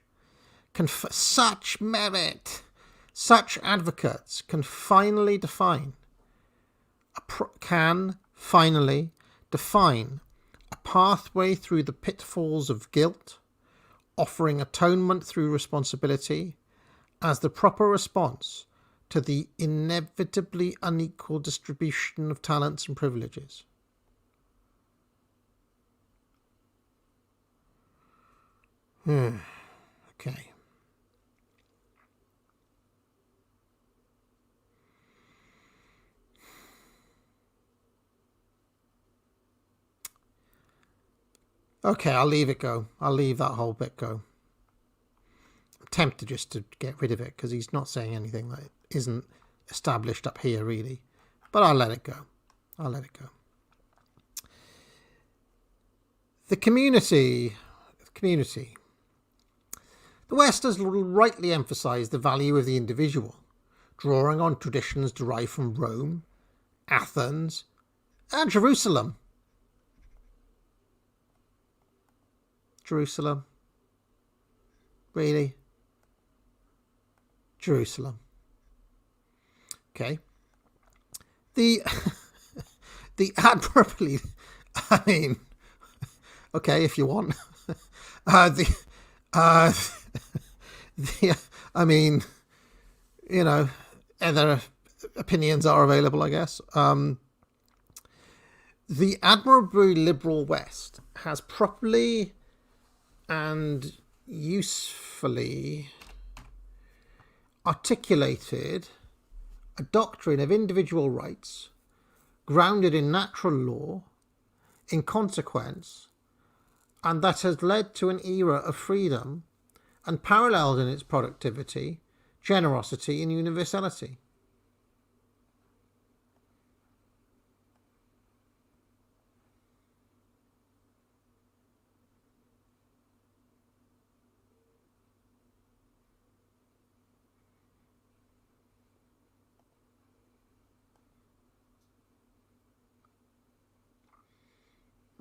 S5: advocates can finally define a pathway through the pitfalls of guilt, offering atonement through responsibility as the proper response to the inevitably unequal distribution of talents and privileges. Okay. Okay, I'll leave it go. I'll leave that whole bit go. I'm tempted just to get rid of it because he's not saying anything that isn't established up here, really. But I'll let it go. The community. The West has rightly emphasised the value of the individual, drawing on traditions derived from Rome, Athens, and Jerusalem. Jerusalem. Really? Jerusalem. Okay. The admirably, I mean, okay, if you want. I mean, you know, other opinions are available, I guess. The admirably liberal West has properly and usefully articulated a doctrine of individual rights grounded in natural law, in consequence, and that has led to an era of freedom unparalleled in its productivity, generosity, and universality.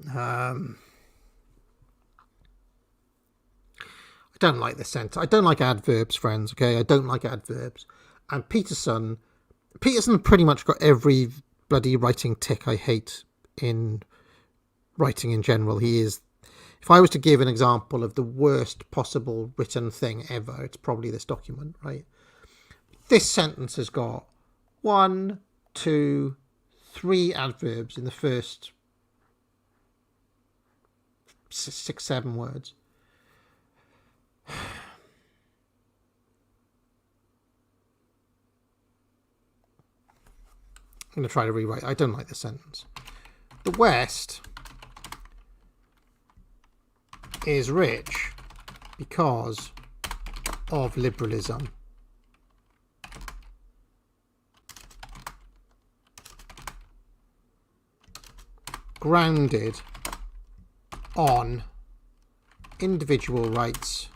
S5: I don't like this sentence. I don't like adverbs, friends, okay? I don't like adverbs. And Peterson pretty much got every bloody writing tick I hate in writing in general. He is, if I was to give an example of the worst possible written thing ever, it's probably this document, right? This sentence has got 1, 2, 3 adverbs in the first 6, 7 words. I'm going to try to rewrite. I don't like this sentence. The West is rich because of liberalism. Grounded on individual rights,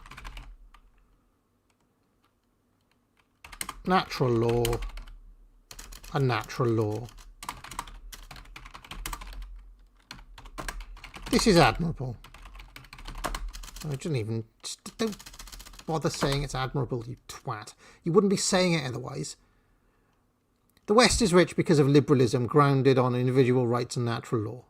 S5: natural law, and natural law. This is admirable. I don't bother saying it's admirable, you twat. You wouldn't be saying it otherwise. The West is rich because of liberalism grounded on individual rights and natural law.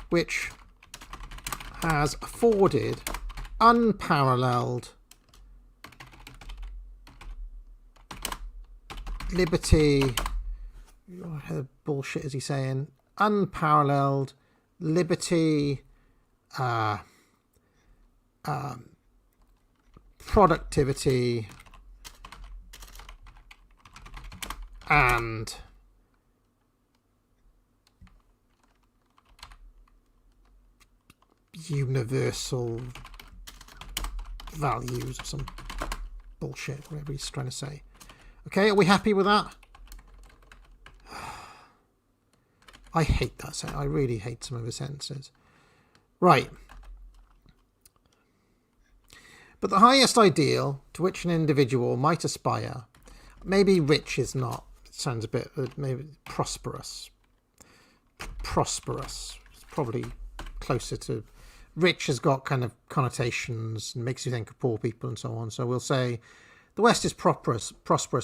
S5: Which has afforded unparalleled liberty. What the bullshit is he saying? Unparalleled liberty, productivity, and universal values or some bullshit, whatever he's trying to say. Okay, are we happy with that? I hate that sentence. I really hate some of his sentences. Right. But the highest ideal to which an individual might aspire, maybe rich is not, it sounds a bit, maybe prosperous. Prosperous. It's probably closer to, rich has got kind of connotations and makes you think of poor people and so on. So we'll say the West is prosperous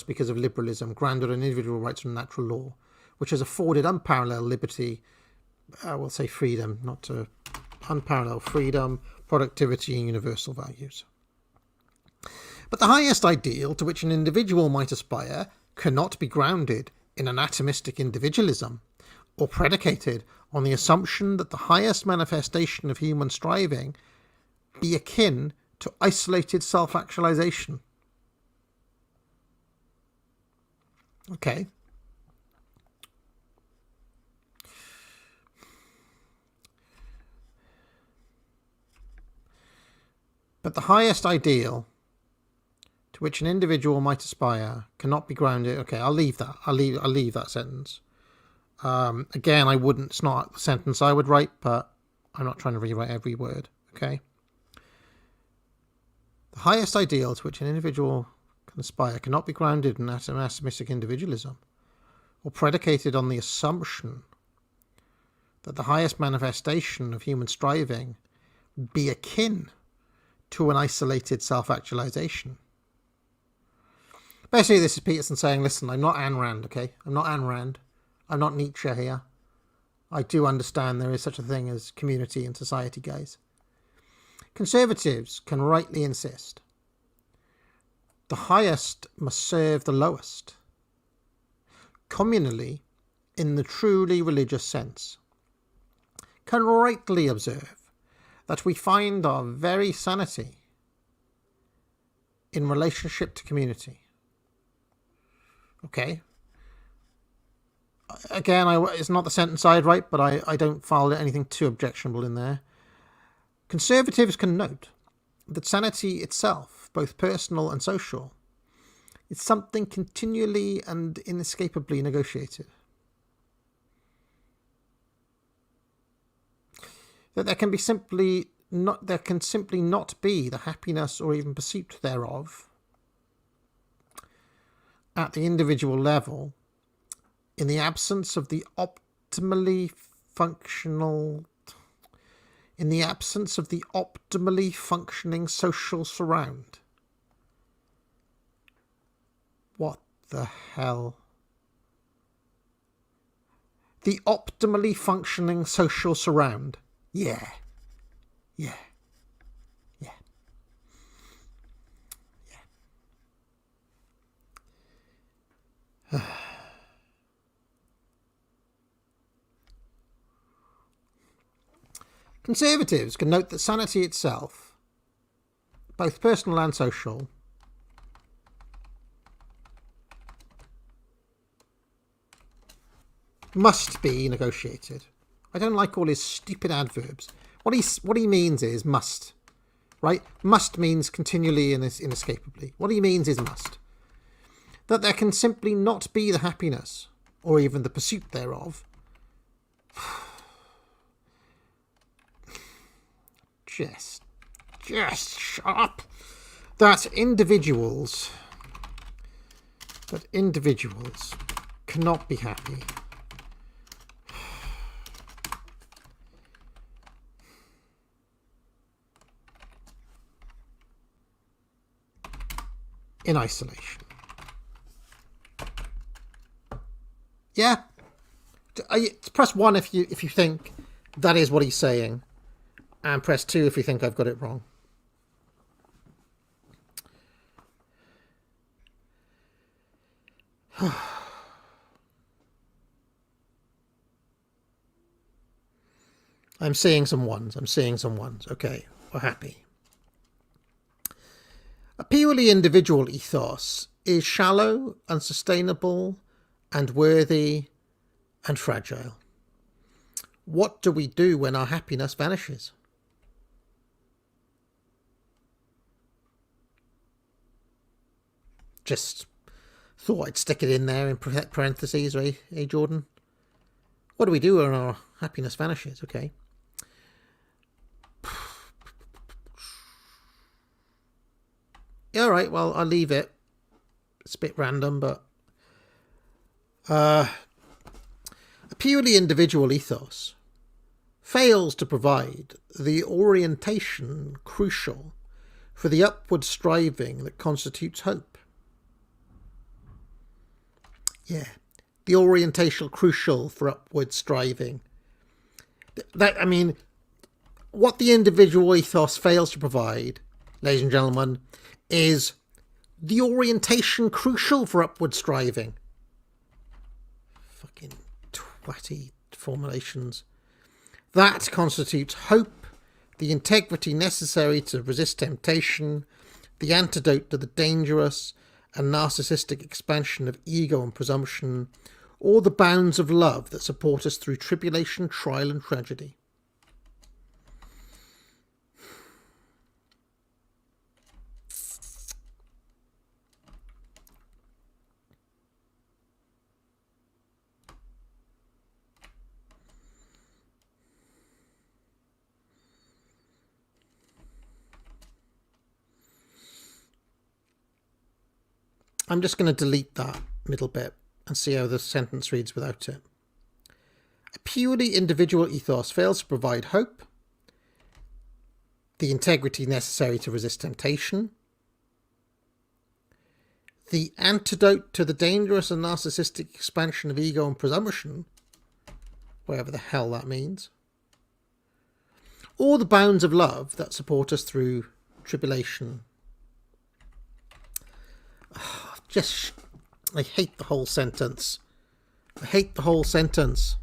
S5: because of liberalism, grounded on individual rights and natural law, which has afforded unparalleled liberty, we'll say freedom, not to unparalleled freedom, productivity, and universal values. But the highest ideal to which an individual might aspire cannot be grounded in an atomistic individualism or predicated on the assumption that the highest manifestation of human striving be akin to isolated self-actualization. Okay. But the highest ideal to which an individual might aspire cannot be grounded. Okay, I'll leave that. I'll leave that sentence. Again, it's not the sentence I would write, but I'm not trying to rewrite every word. Okay. The highest ideal to which an individual can aspire cannot be grounded in atomistic individualism or predicated on the assumption that the highest manifestation of human striving be akin to an isolated self-actualization. Basically, this is Peterson saying, listen, I'm not Ayn Rand, okay? I'm not Ayn Rand. I'm not Nietzsche here. I do understand there is such a thing as community and society, guys. Conservatives can rightly insist the highest must serve the lowest, communally, in the truly religious sense, can rightly observe that we find our very sanity in relationship to community. Okay? Again, it's not the sentence I'd write, but I don't file anything too objectionable in there. Conservatives can note that sanity itself, both personal and social, is something continually and inescapably negotiated. That there can simply not be the happiness or even pursuit thereof at the individual level in the absence of the optimally functioning social surround. What the hell? The optimally functioning social surround. Yeah. Conservatives can note that sanity itself, both personal and social, must be negotiated. I don't like all his stupid adverbs. What he means is must, right? Must means continually and inescapably. What he means is must. That there can simply not be the happiness, or even the pursuit thereof, just shut up. That individuals cannot be happy in isolation. Yeah, press 1 if you think that is what he's saying, and press 2 if you think I've got it wrong. I'm seeing some ones. Okay, we're happy. A purely individual ethos is shallow, unsustainable, and worthy, and fragile. What do we do when our happiness vanishes? Just thought I'd stick it in there in parentheses, right? Hey, Jordan? What do we do when our happiness vanishes? Okay. Yeah, all right, well, I'll leave it. It's a bit random, but a purely individual ethos fails to provide the orientation crucial for the upward striving that constitutes hope. Yeah, the orientation crucial for upward striving. What the individual ethos fails to provide, ladies and gentlemen, is the orientation crucial for upward striving. Fucking twatty formulations. That constitutes hope, the integrity necessary to resist temptation, the antidote to the dangerous and narcissistic expansion of ego and presumption, or the bounds of love that support us through tribulation, trial, and tragedy. I'm just going to delete that middle bit and see how the sentence reads without it. A purely individual ethos fails to provide hope, the integrity necessary to resist temptation, the antidote to the dangerous and narcissistic expansion of ego and presumption, whatever the hell that means, or the bounds of love that support us through tribulation. I hate the whole sentence. I hate the whole sentence.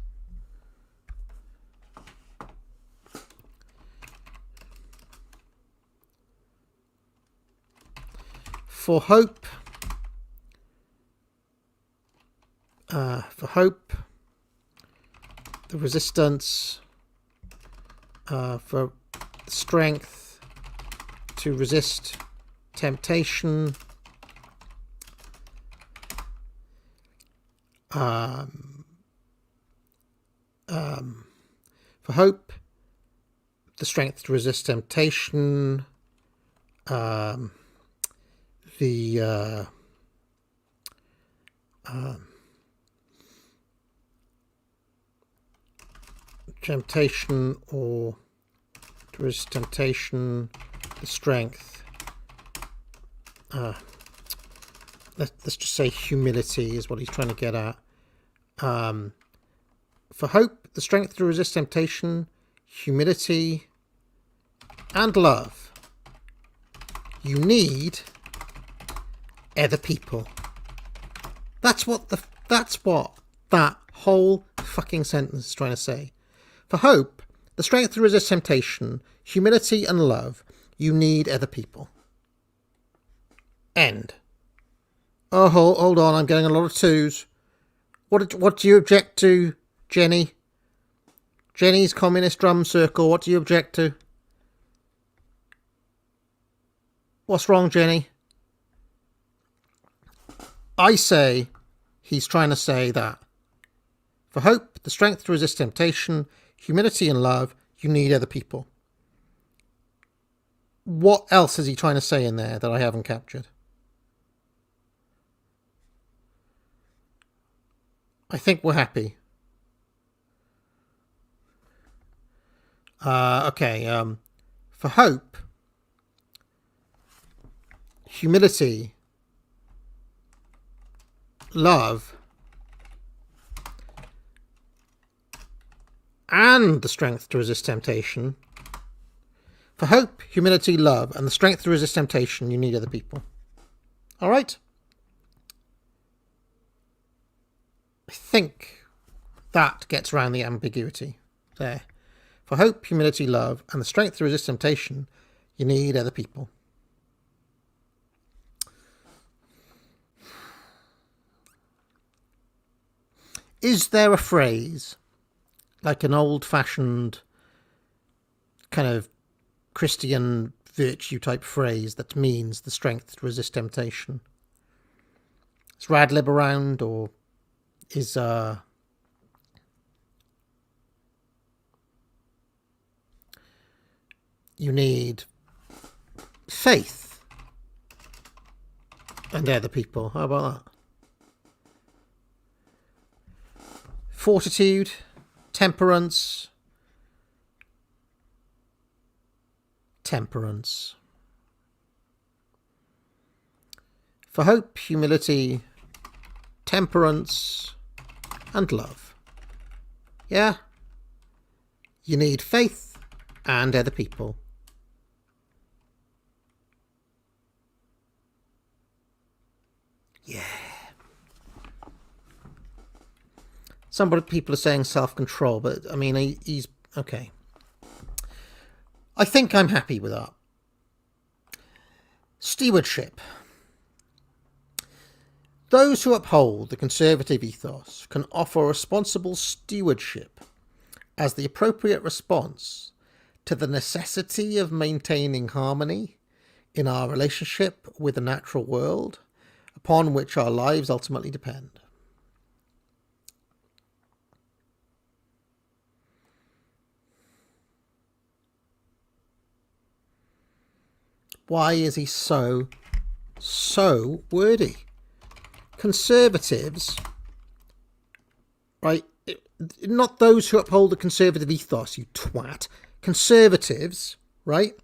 S5: For hope, the resistance, for strength to resist temptation, for hope, the strength to resist temptation, the temptation, or to resist temptation, the strength, let's just say humility is what he's trying to get at. For hope, the strength to resist temptation, humility, and love, you need other people. That's what that whole fucking sentence is trying to say. For hope, the strength to resist temptation, humility, and love, you need other people. End. Oh, hold on, I'm getting a lot of twos. What do you object to, Jenny? Jenny's Communist Drum Circle, what do you object to? What's wrong, Jenny? I say he's trying to say that for hope, the strength to resist temptation, humility and love, you need other people. What else is he trying to say in there that I haven't captured? I think we're happy. Okay. For hope, humility, love, and the strength to resist temptation. For hope, humility, love, and the strength to resist temptation, you need other people. All right? I think that gets around the ambiguity there. For hope, humility, love, and the strength to resist temptation, you need other people. Is there a phrase, like an old-fashioned kind of Christian virtue type phrase that means the strength to resist temptation? Is Radlib around, or is you need faith and other people? How about that? Fortitude, temperance, For hope, humility, temperance, and love. Yeah? You need faith and other people. Yeah. Some people are saying self-control, but I mean, he's okay. I think I'm happy with that. Stewardship. Those who uphold the conservative ethos can offer responsible stewardship as the appropriate response to the necessity of maintaining harmony in our relationship with the natural world upon which our lives ultimately depend. Why is he so wordy? conservatives, right? Not those who uphold the conservative ethos, you twat. Conservatives, right?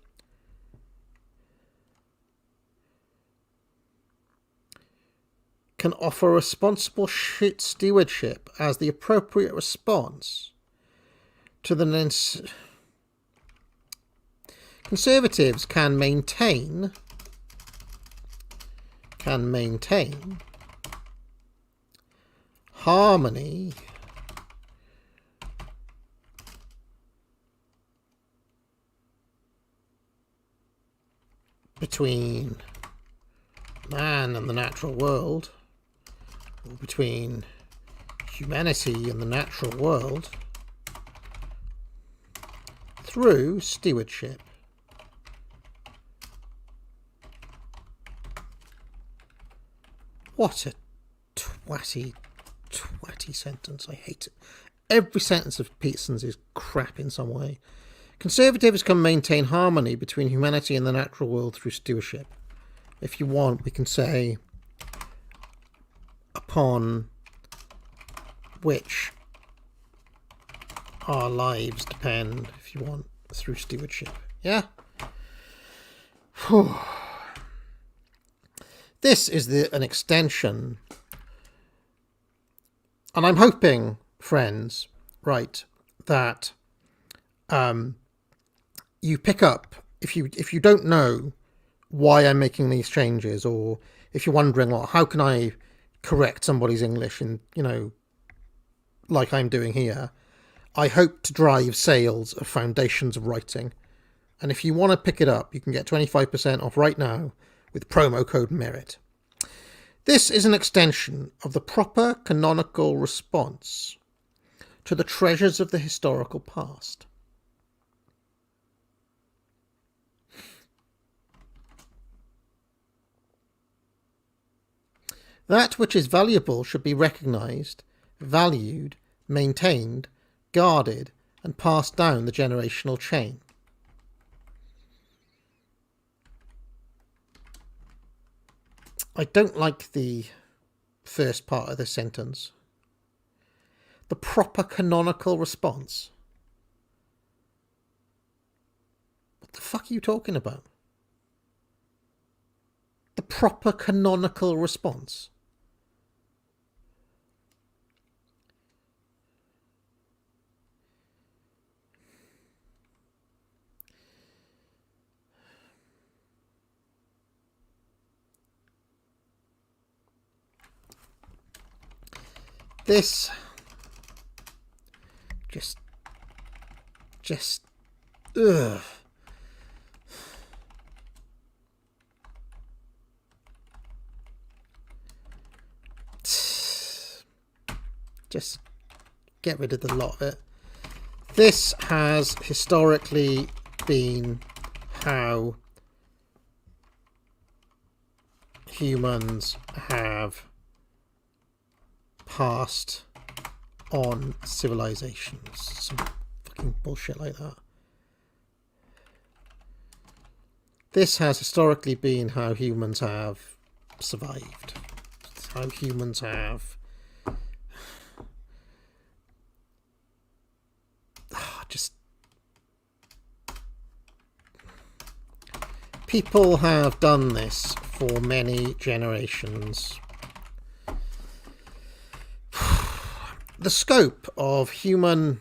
S5: Can offer responsible stewardship as the appropriate response to the conservatives can maintain harmony between man and the natural world, or between humanity and the natural world, through stewardship. What a twatty sentence. I hate it. Every sentence of Peterson's is crap in some way. Conservatives can maintain harmony between humanity and the natural world through stewardship. If you want, we can say upon which our lives depend, if you want, through stewardship. Yeah? Whew. This is an extension, and I'm hoping, friends, right, that you pick up, if you don't know why I'm making these changes, or if you're wondering, well, how can I correct somebody's English, and like I'm doing here, I hope to drive sales of Foundations of Writing, and if you want to pick it up, you can get 25% off right now with promo code MERIT. This is an extension of the proper canonical response to the treasures of the historical past. That which is valuable should be recognised, valued, maintained, guarded, and passed down the generational chain. I don't like the first part of this sentence. The proper canonical response. What the fuck are you talking about? The proper canonical response. This just ugh. Just get rid of the lot of it. This has historically been how humans have passed on civilizations. Some fucking bullshit like that. This has historically been how humans have survived. It's how humans have just people have done this for many generations. The scope of human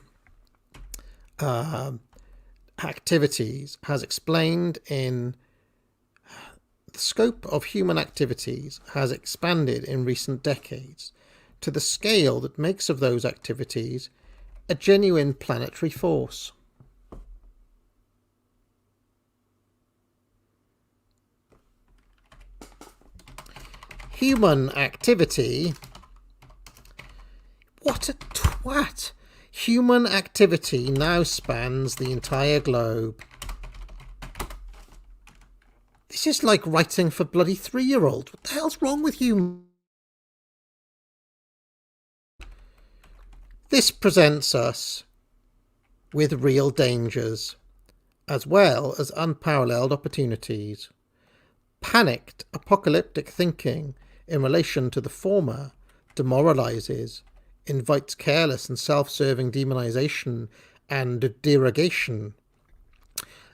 S5: activities has expanded in recent decades to the scale that makes of those activities a genuine planetary force. Human activity. What a twat! Human activity now spans the entire globe. This is like writing for bloody 3-year-olds. What the hell's wrong with you? This presents us with real dangers, as well as unparalleled opportunities. Panicked, apocalyptic thinking in relation to the former demoralizes, invites careless and self-serving demonization and derogation,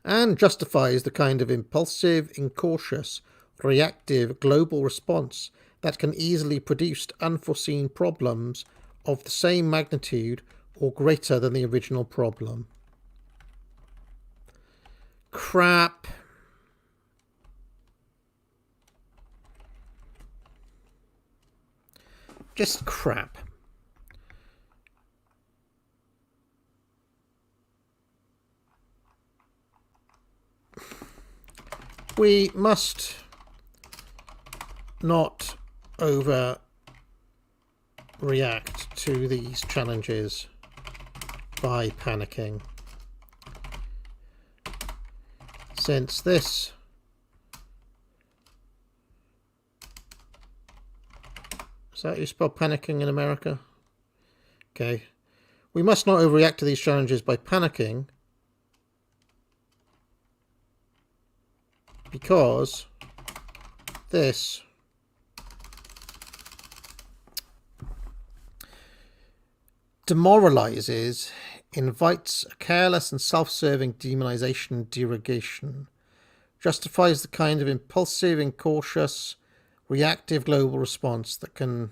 S5: and justifies the kind of impulsive, incautious, reactive global response that can easily produce unforeseen problems of the same magnitude or greater than the original problem. Crap. Just crap. We must not overreact to these challenges by panicking, since this is that how you spell panicking in America? Okay. We must not overreact to these challenges by panicking, because this demoralizes, invites a careless and self-serving demonization and derogation, justifies the kind of impulsive, incautious, reactive global response that can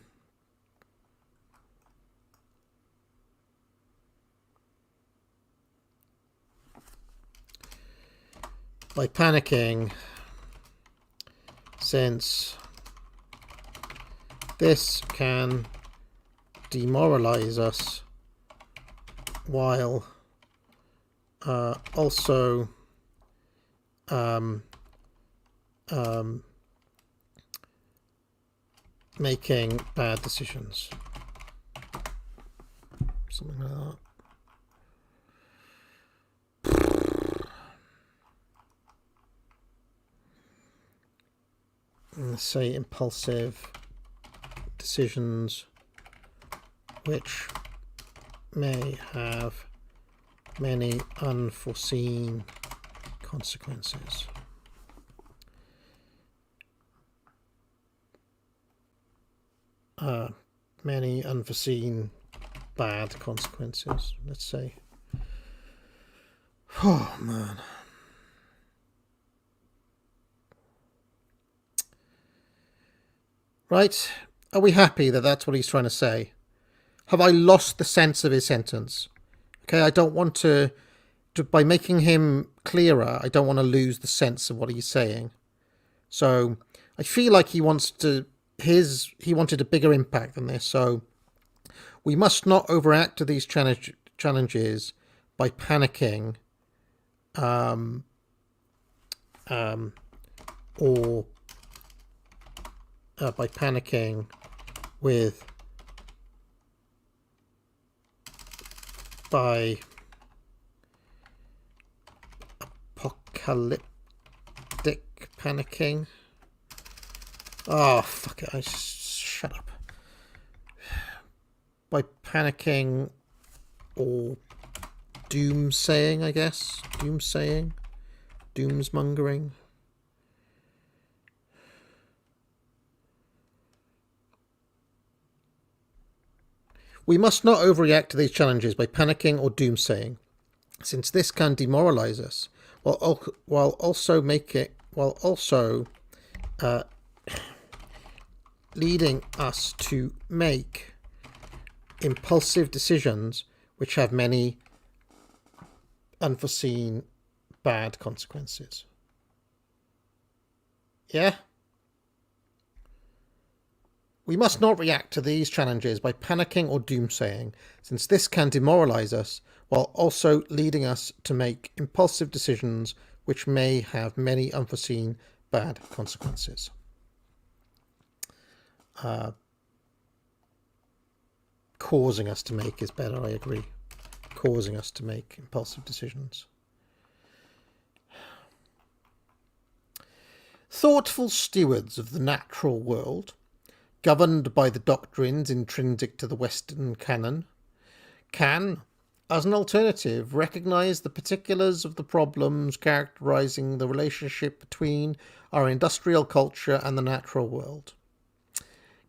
S5: by panicking, since this can demoralize us while also making bad decisions. Something like that. Let's say impulsive decisions which may have many unforeseen consequences. Many unforeseen bad consequences, let's say. Oh, man. Right? Are we happy that that's what he's trying to say? Have I lost the sense of his sentence? Okay, I don't want to by making him clearer, I don't want to lose the sense of what he's saying. So I feel like he wanted a bigger impact than this. So we must not overreact to these challenges by panicking, or by panicking with by apocalyptic panicking. Oh, fuck it. Shut up. By panicking or doomsaying, I guess. Doomsaying. Doomsmongering. We must not overreact to these challenges by panicking or doomsaying, since this can demoralize us, while also leading us to make impulsive decisions which have many unforeseen bad consequences. Yeah? We must not react to these challenges by panicking or doomsaying, since this can demoralize us while also leading us to make impulsive decisions which may have many unforeseen bad consequences. Causing us to make is better, I agree. Causing us to make impulsive decisions. Thoughtful stewards of the natural world, governed by the doctrines intrinsic to the Western canon, can, as an alternative, recognize the particulars of the problems characterizing the relationship between our industrial culture and the natural world,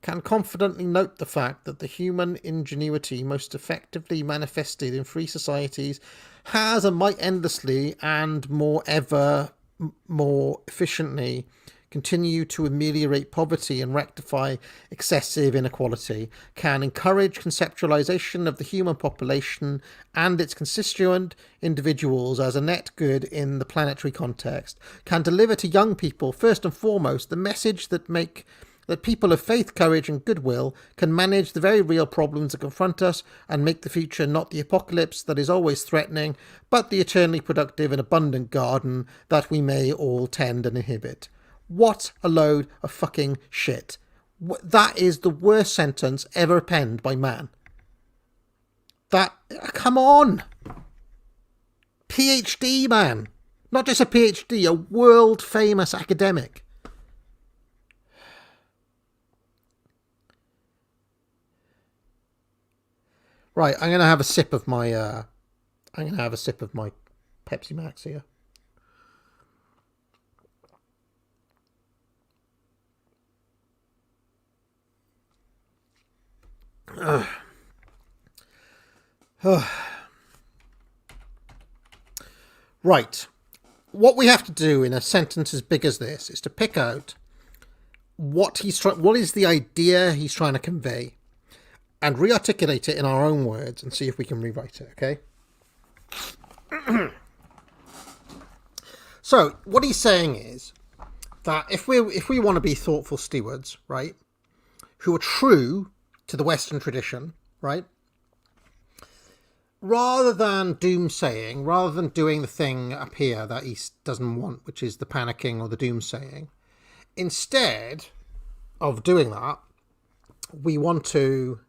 S5: can confidently note the fact that the human ingenuity most effectively manifested in free societies has and might endlessly and more efficiently continue to ameliorate poverty and rectify excessive inequality, can encourage conceptualization of the human population and its constituent individuals as a net good in the planetary context, can deliver to young people, first and foremost, the message that people of faith, courage and goodwill can manage the very real problems that confront us and make the future not the apocalypse that is always threatening, but the eternally productive and abundant garden that we may all tend and inhabit. What a load of fucking shit. That is the worst sentence ever penned by man. Come on. PhD, man. Not just a PhD, a world famous academic. Right, I'm going to have a sip of my Pepsi Max here. Right. What we have to do in a sentence as big as this is to pick out what is the idea he's trying to convey, and re-articulate it in our own words and see if we can rewrite it, okay? So, what he's saying is that if we want to be thoughtful stewards, right, who are true to the Western tradition, right, rather than doomsaying, rather than doing the thing up here that he doesn't want, which is the panicking or the doomsaying, instead of doing that, we want to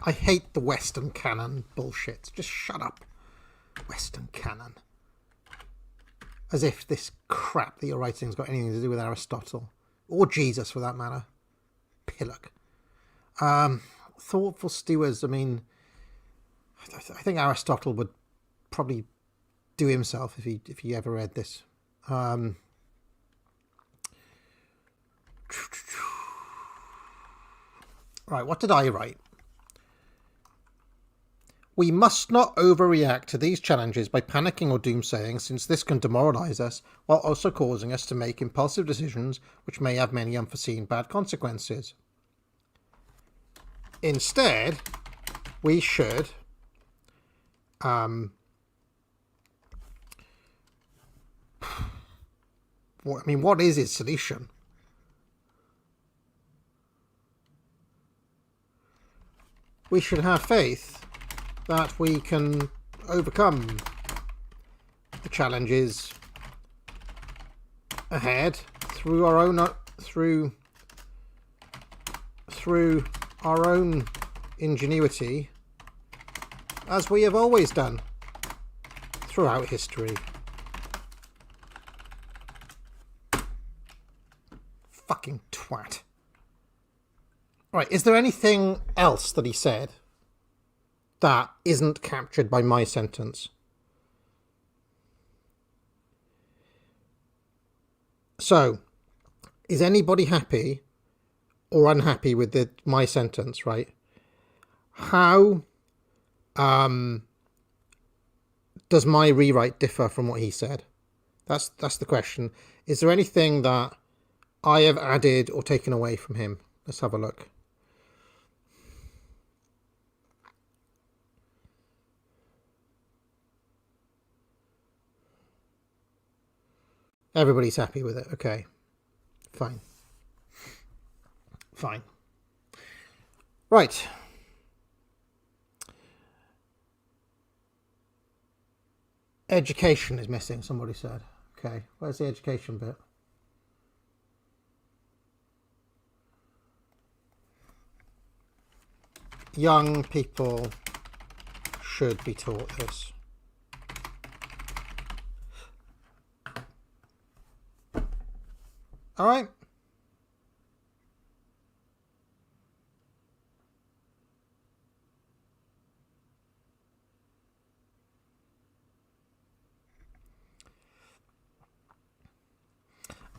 S5: I hate the Western canon bullshit. Just shut up. Western canon. As if this crap that you're writing's got anything to do with Aristotle. Or Jesus, for that matter. Pillock. Thoughtful stewards, I mean, I think Aristotle would probably do himself if he ever read this. Right, what did I write? We must not overreact to these challenges by panicking or doomsaying, since this can demoralise us while also causing us to make impulsive decisions which may have many unforeseen bad consequences. Instead, we should what is his solution? We should have faith that we can overcome the challenges ahead through our own ingenuity, as we have always done throughout history. Fucking twat. Right, is there anything else that he said that isn't captured by my sentence? So, is anybody happy or unhappy with my sentence, right? How does my rewrite differ from what he said? That's the question. Is there anything that I have added or taken away from him? Let's have a look. Everybody's happy with it. Okay. Fine. Fine. Right. Education is missing, somebody said. Okay, where's the education bit? Young people should be taught this. All right.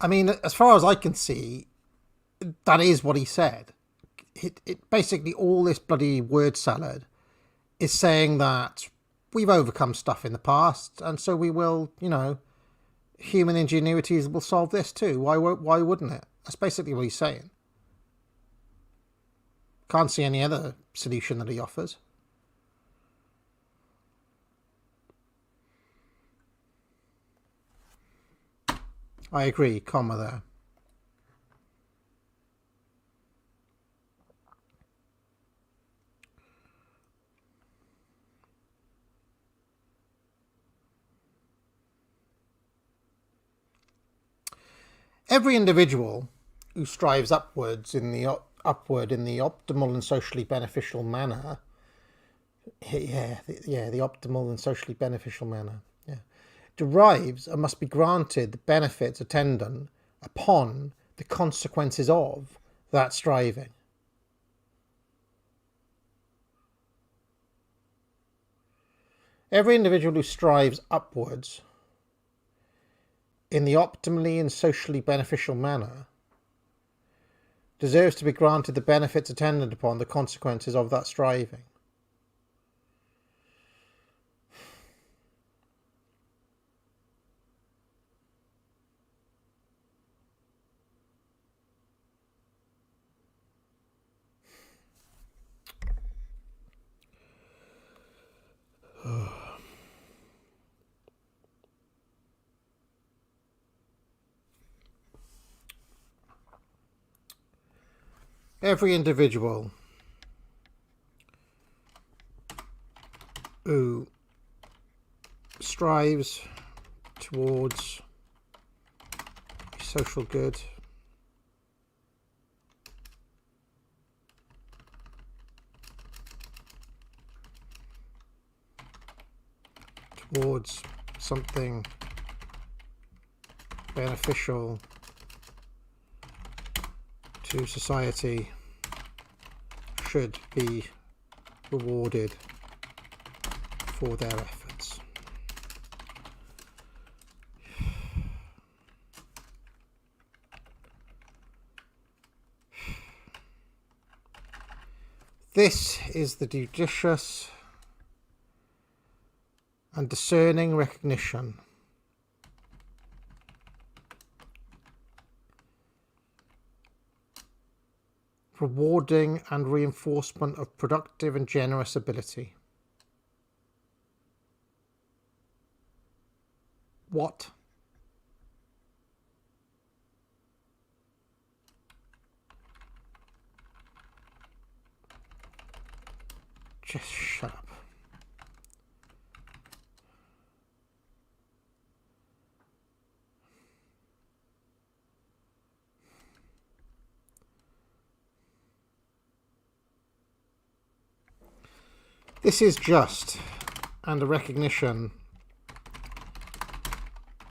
S5: I mean, as far as I can see, that is what he said. It basically, all this bloody word salad is saying that we've overcome stuff in the past, and so we will, you know, human ingenuity will solve this too. Why wouldn't it? That's basically what he's saying. Can't see any other solution that he offers. I agree, comma there. Every individual who strives upwards in the optimal and socially beneficial manner, the optimal and socially beneficial manner, derives and must be granted the benefits attendant upon the consequences of that striving. Every individual who strives upwards in the optimally and socially beneficial manner deserves to be granted the benefits attendant upon the consequences of that striving. Every individual who strives towards social good towards something beneficial to society should be rewarded for their efforts. This is the judicious and discerning recognition rewarding and reinforcement of productive and generous ability. What? Just shut up. This is just and a recognition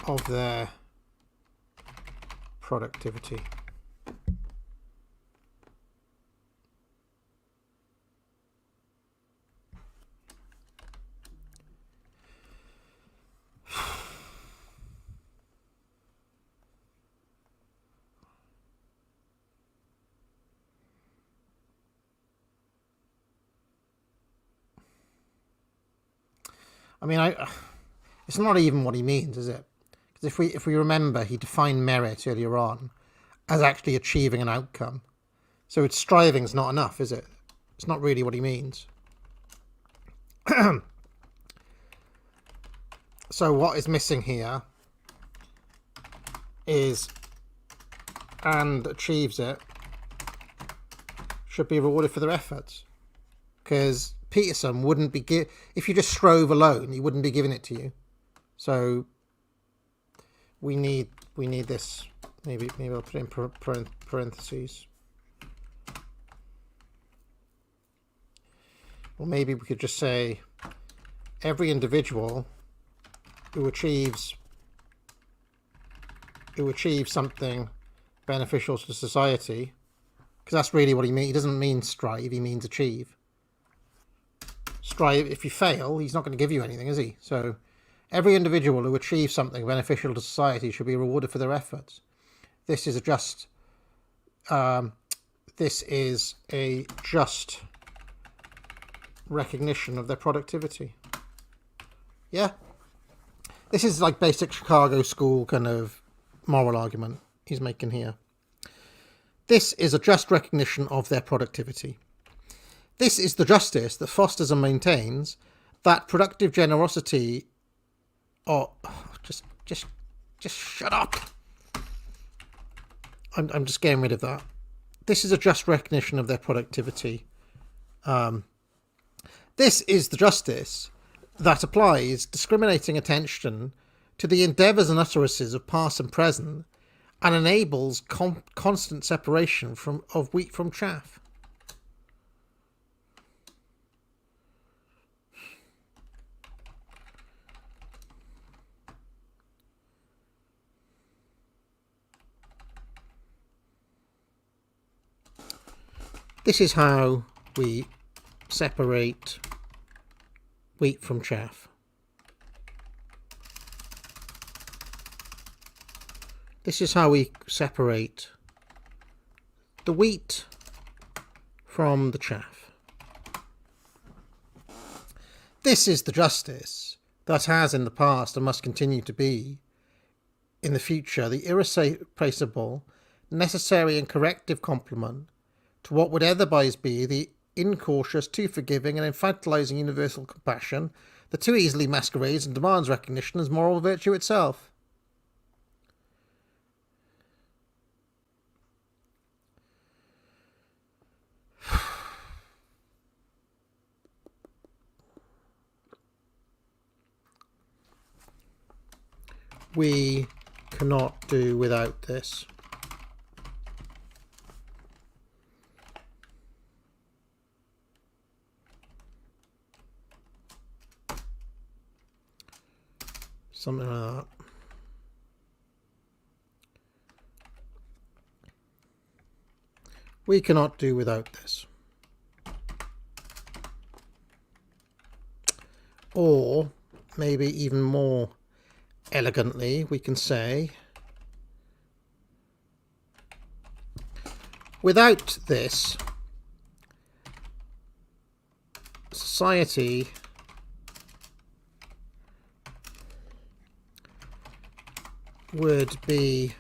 S5: of their productivity. I mean, it's not even what he means, is it? Because if we remember, he defined merit earlier on as actually achieving an outcome. So it's striving's not enough, is it? It's not really what he means. So what is missing here is, and achieves it, should be rewarded for their efforts. Because Peterson wouldn't be if you just strove alone, he wouldn't be giving it to you. So we need this. Maybe I'll put it in parentheses. Or maybe we could just say every individual who achieves something beneficial to society, because that's really what he means. He doesn't mean strive, he means achieve. Strive, if you fail, he's not going to give you anything, is he? So every individual who achieves something beneficial to society should be rewarded for their efforts. This is a just recognition of their productivity. Yeah, this is like basic Chicago school kind of moral argument he's making here. This is a just recognition of their productivity. This is the justice that fosters and maintains that productive generosity. Oh, just shut up. I'm just getting rid of that. This is a just recognition of their productivity. This is the justice that applies discriminating attention to the endeavours and utterances of past and present, and enables constant separation of wheat from chaff. This is how we separate wheat from chaff. This is how we separate the wheat from the chaff. This is the justice that has in the past and must continue to be in the future the irreplaceable, necessary and corrective complement to what would otherwise be the incautious, too forgiving and infantilizing universal compassion that too easily masquerades and demands recognition as moral virtue itself. We cannot do without this. Something like that. We cannot do without this. Or maybe even more elegantly, we can say, without this, society would be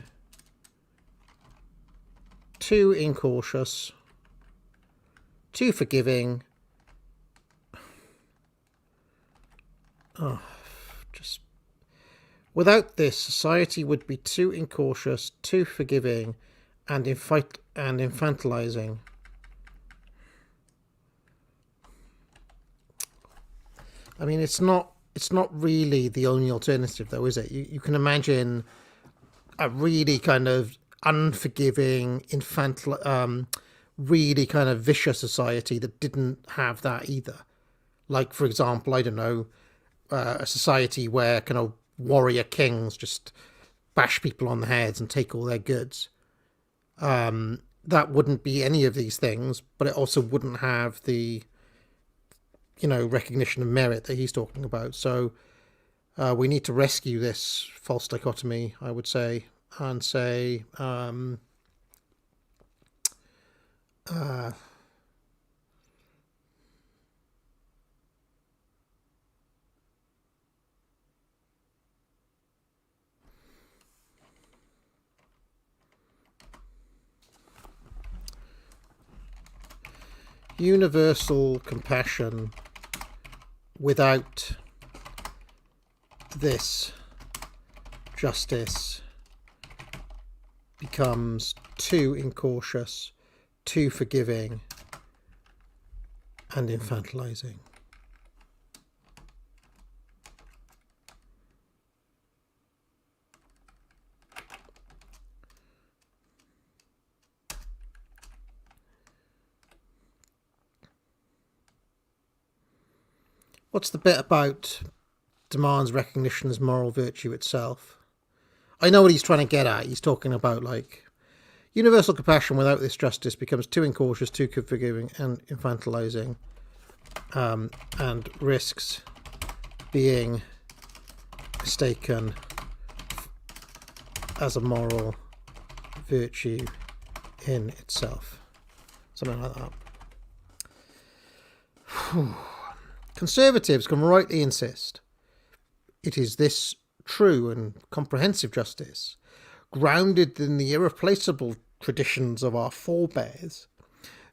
S5: too incautious, too forgiving, without this, society would be too incautious, too forgiving, and infantilizing. I mean, it's not really the only alternative, though, is it? You can imagine a really kind of unforgiving, infantile, really kind of vicious society that didn't have that either. Like, for example, I don't know, a society where kind of warrior kings just bash people on the heads and take all their goods. That wouldn't be any of these things, but it also wouldn't have the, recognition of merit that he's talking about. So we need to rescue this false dichotomy, I would say, and say universal compassion without this justice becomes too incautious, too forgiving, and infantilizing. What's the bit about demands recognition as moral virtue itself? I know what he's trying to get at. He's talking about, like, universal compassion without this justice becomes too incautious, too forgiving and infantilizing, and risks being mistaken as a moral virtue in itself. Something like that. Conservatives can rightly insist it is this true and comprehensive justice, grounded in the irreplaceable traditions of our forebears,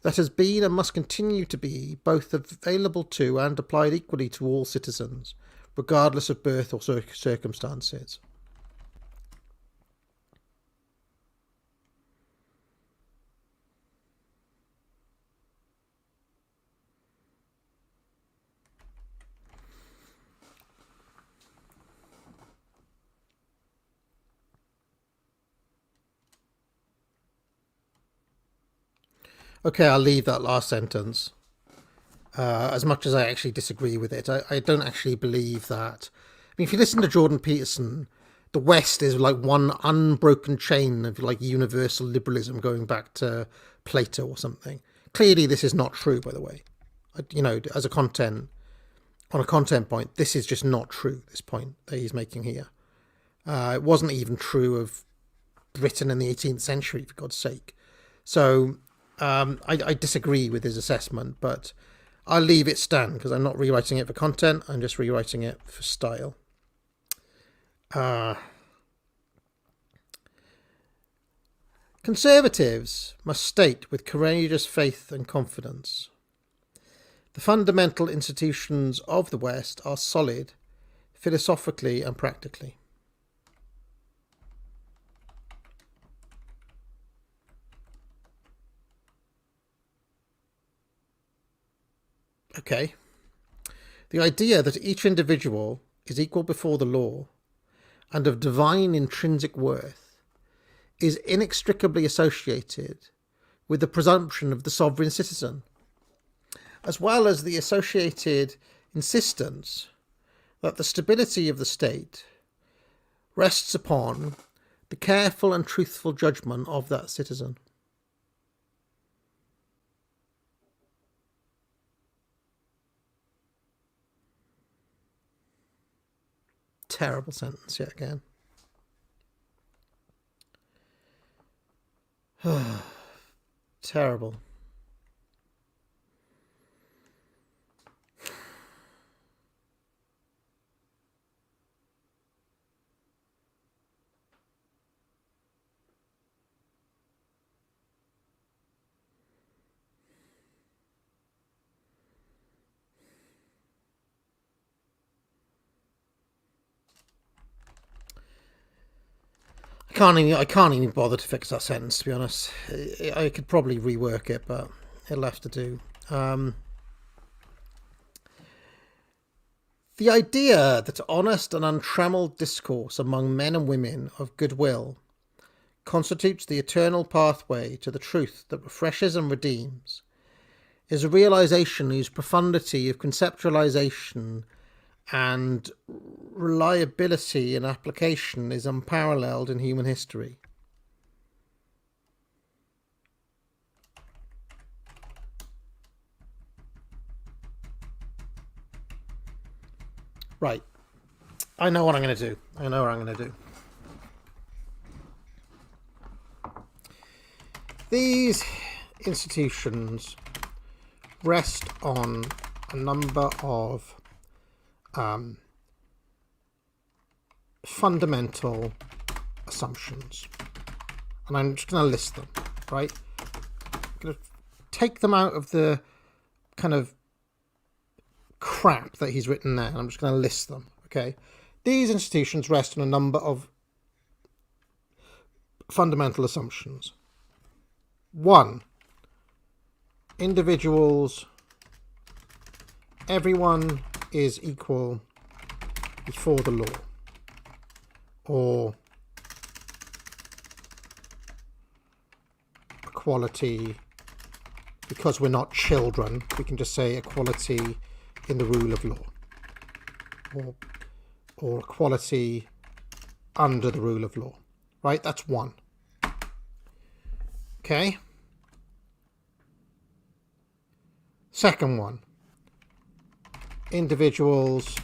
S5: that has been and must continue to be both available to and applied equally to all citizens, regardless of birth or circumstances. Okay, I'll leave that last sentence. As much as I actually disagree with it, I don't actually believe that. I mean, if you listen to Jordan Peterson, the West is like one unbroken chain of like universal liberalism going back to Plato or something. Clearly, this is not true, by the way. You know, as a content, on a content point, this is just not true, this point that he's making here. It wasn't even true of Britain in the 18th century, for God's sake. So I disagree with his assessment, but I'll leave it stand because I'm not rewriting it for content. I'm just rewriting it for style. Conservatives must state with courageous faith and confidence: the fundamental institutions of the West are solid, philosophically and practically. Okay. The idea that each individual is equal before the law and of divine intrinsic worth is inextricably associated with the presumption of the sovereign citizen, as well as the associated insistence that the stability of the state rests upon the careful and truthful judgment of that citizen. Terrible sentence yet again. Terrible. I can't even bother to fix that sentence, to be honest. I could probably rework it, but it'll have to do. The idea that honest and untrammeled discourse among men and women of goodwill constitutes the eternal pathway to the truth that refreshes and redeems is a realization whose profundity of conceptualization and reliability in application is unparalleled in human history. Right. I know what I'm going to do. I know what I'm going to do. These institutions rest on a number of fundamental assumptions, and I'm just going to list them, right? I'm going to take them out of the kind of crap that he's written there, and I'm just going to list them, okay? These institutions rest on a number of fundamental assumptions. 1, individuals, everyone is equal before the law, or equality, because we're not children, we can just say equality in the rule of law, or equality under the rule of law, right? That's one. Okay. Second one, individuals,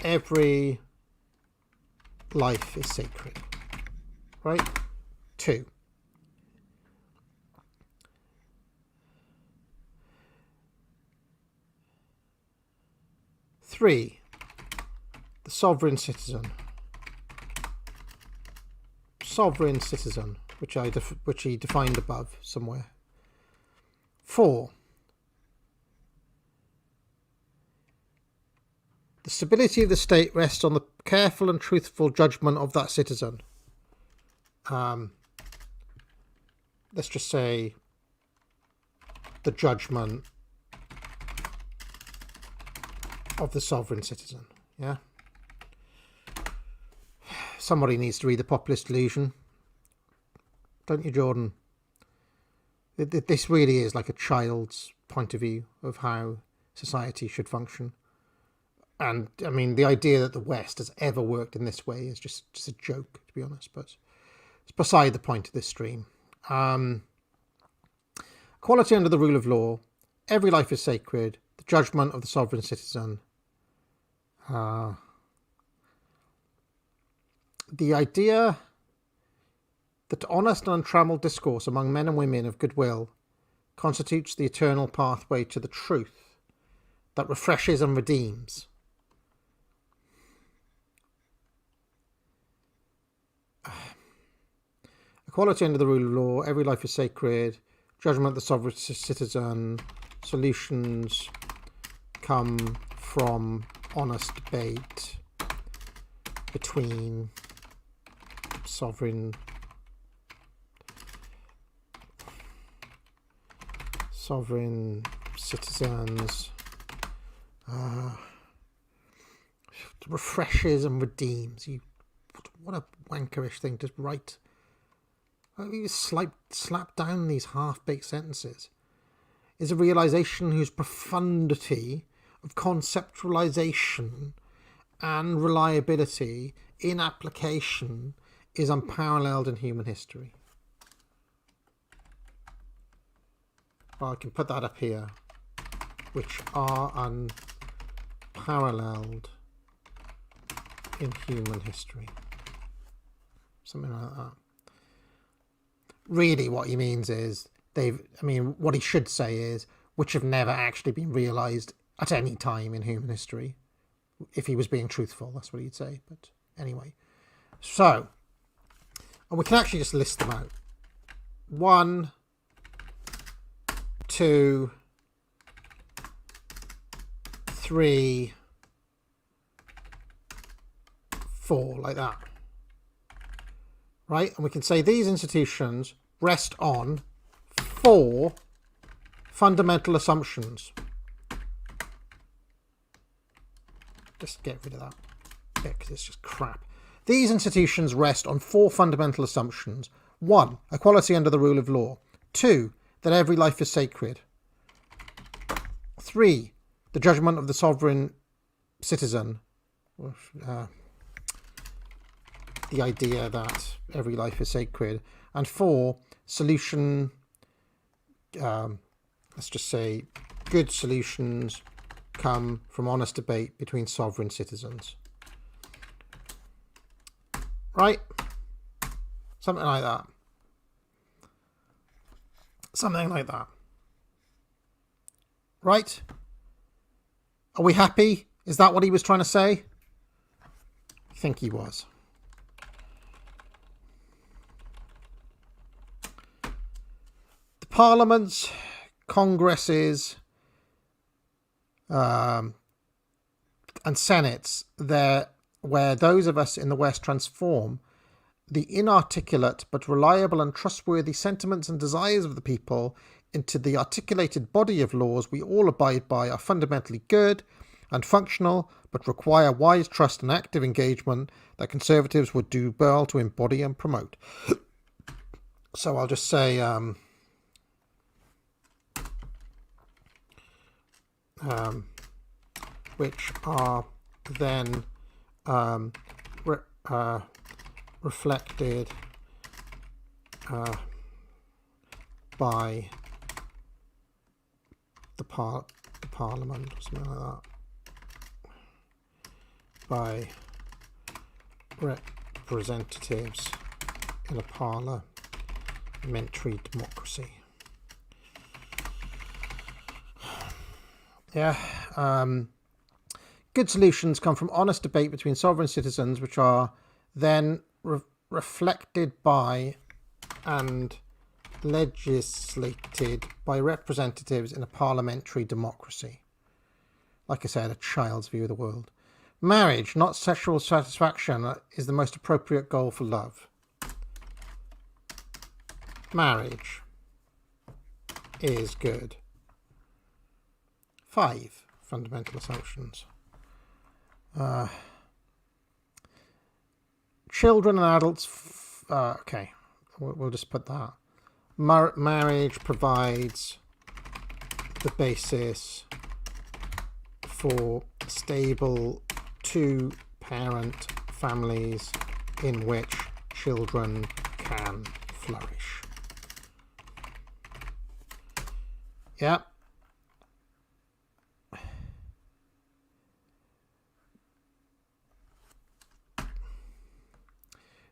S5: every life is sacred, right? 2. Three, the sovereign citizen. Sovereign citizen, which he defined above somewhere. 4, the stability of the state rests on the careful and truthful judgment of that citizen. Let's just say the judgment of the sovereign citizen. Yeah. Somebody needs to read The Populist Delusion, don't you, Jordan? This really is like a child's point of view of how society should function. And I mean, the idea that the West has ever worked in this way is just a joke, to be honest. But it's beside the point of this stream. Equality under the rule of law. Every life is sacred. The judgment of the sovereign citizen. The idea that honest and untrammeled discourse among men and women of goodwill constitutes the eternal pathway to the truth that refreshes and redeems. Equality under the rule of law, every life is sacred, judgment of the sovereign citizen, solutions come from honest debate between sovereign citizens, refreshes and redeems. What a wankerish thing to write. You slap down these half-baked sentences. Is a realization whose profundity of conceptualization and reliability in application is unparalleled in human history. Well, I can put that up here, which are unparalleled in human history. Something like that. Really what he means is what he should say is which have never actually been realized at any time in human history. If he was being truthful, that's what he'd say. But anyway, so, and we can actually just list them out. 1, 2, 3, 4, like that. Right? And we can say these institutions rest on 4 fundamental assumptions. Just get rid of that bit because it's just crap. These institutions rest on 4 fundamental assumptions. 1, equality under the rule of law. 2, that every life is sacred. 3, the judgment of the sovereign citizen. The idea that every life is sacred. And 4, solution, let's just say, good solutions come from honest debate between sovereign citizens. Right? Something like that. Something like that. Right? Are we happy? Is that what he was trying to say? I think he was. The parliaments, congresses, and senates, where those of us in the West transform the inarticulate but reliable and trustworthy sentiments and desires of the people into the articulated body of laws we all abide by, are fundamentally good and functional, but require wise trust and active engagement that conservatives would do well to embody and promote. So I'll just say, which are then reflected by the Parliament, or something like that, by representatives in a parliamentary democracy. Yeah. Good solutions come from honest debate between sovereign citizens, which are then reflected by and legislated by representatives in a parliamentary democracy. Like I said, a child's view of the world. Marriage, not sexual satisfaction, is the most appropriate goal for love. Marriage is good. 5 fundamental assumptions. Children and adults, okay, we'll just put that. Marriage provides the basis for stable 2-parent families in which children can flourish. Yeah.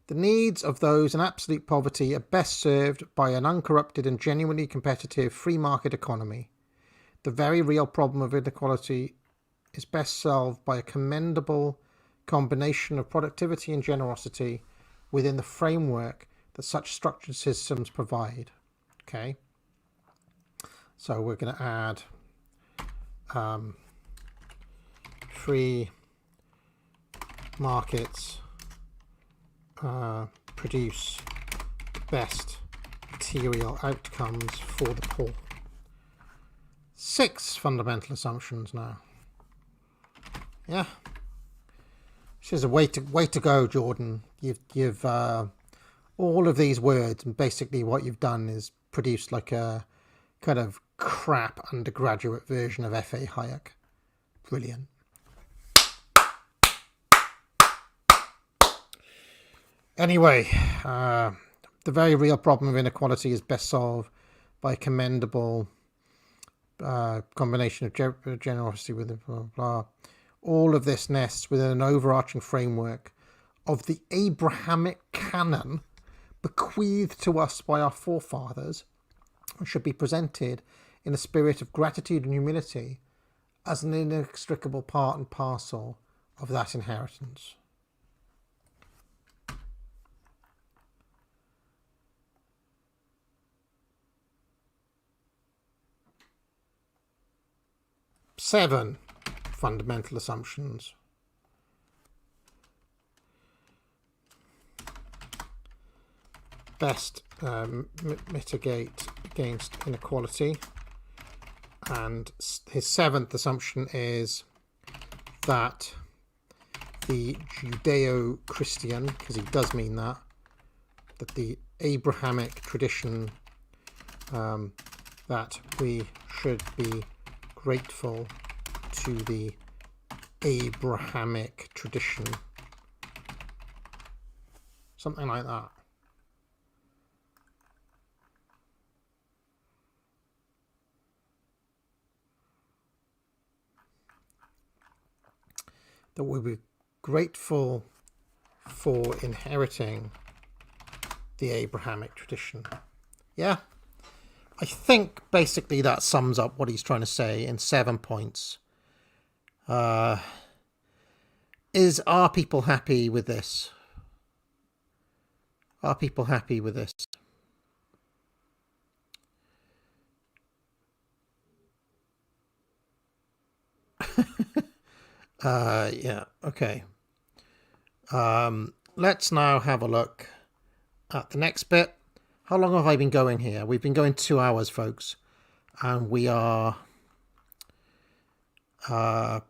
S5: The needs of those in absolute poverty are best served by an uncorrupted and genuinely competitive free market economy. The very real problem of inequality is best solved by a commendable combination of productivity and generosity within the framework that such structured systems provide. Okay, so we're going to add free markets produce best material outcomes for the poor. 6 fundamental assumptions now. Yeah, this is a way to go, Jordan. You've all of these words, and basically what you've done is produced like a kind of crap undergraduate version of F.A. Hayek. Brilliant. Anyway, the very real problem of inequality is best solved by a commendable combination of generosity with blah, blah. All of this nests within an overarching framework of the Abrahamic canon bequeathed to us by our forefathers, and should be presented in a spirit of gratitude and humility as an inextricable part and parcel of that inheritance. Seven fundamental assumptions. Best mitigate against inequality. And his 7th assumption is that the Judeo-Christian, because he does mean that the Abrahamic tradition, that we should be grateful to the Abrahamic tradition. Something like that. That we'll be grateful for inheriting the Abrahamic tradition. Yeah. I think basically that sums up what he's trying to say in 7 points. Are people happy with this? Are people happy with this? Yeah, okay. Let's now have a look at the next bit. How long have I been going here? We've been going 2 hours, folks. And we are on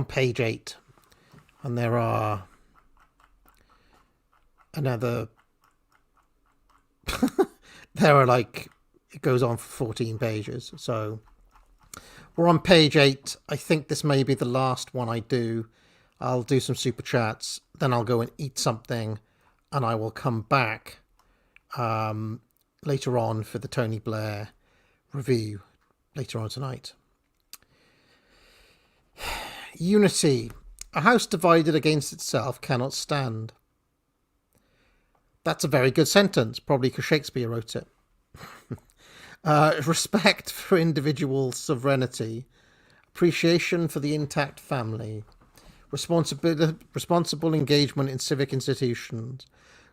S5: page 8. And there are another... there are like... It goes on for 14 pages. So We're on page 8. I think this may be the last one I do. I'll do some super chats, then I'll go and eat something, and I will come back later on for the Tony Blair review later on tonight. Unity. A house divided against itself cannot stand. That's a very good sentence, probably because Shakespeare wrote it. Respect for individual sovereignty, appreciation for the intact family, responsible engagement in civic institutions,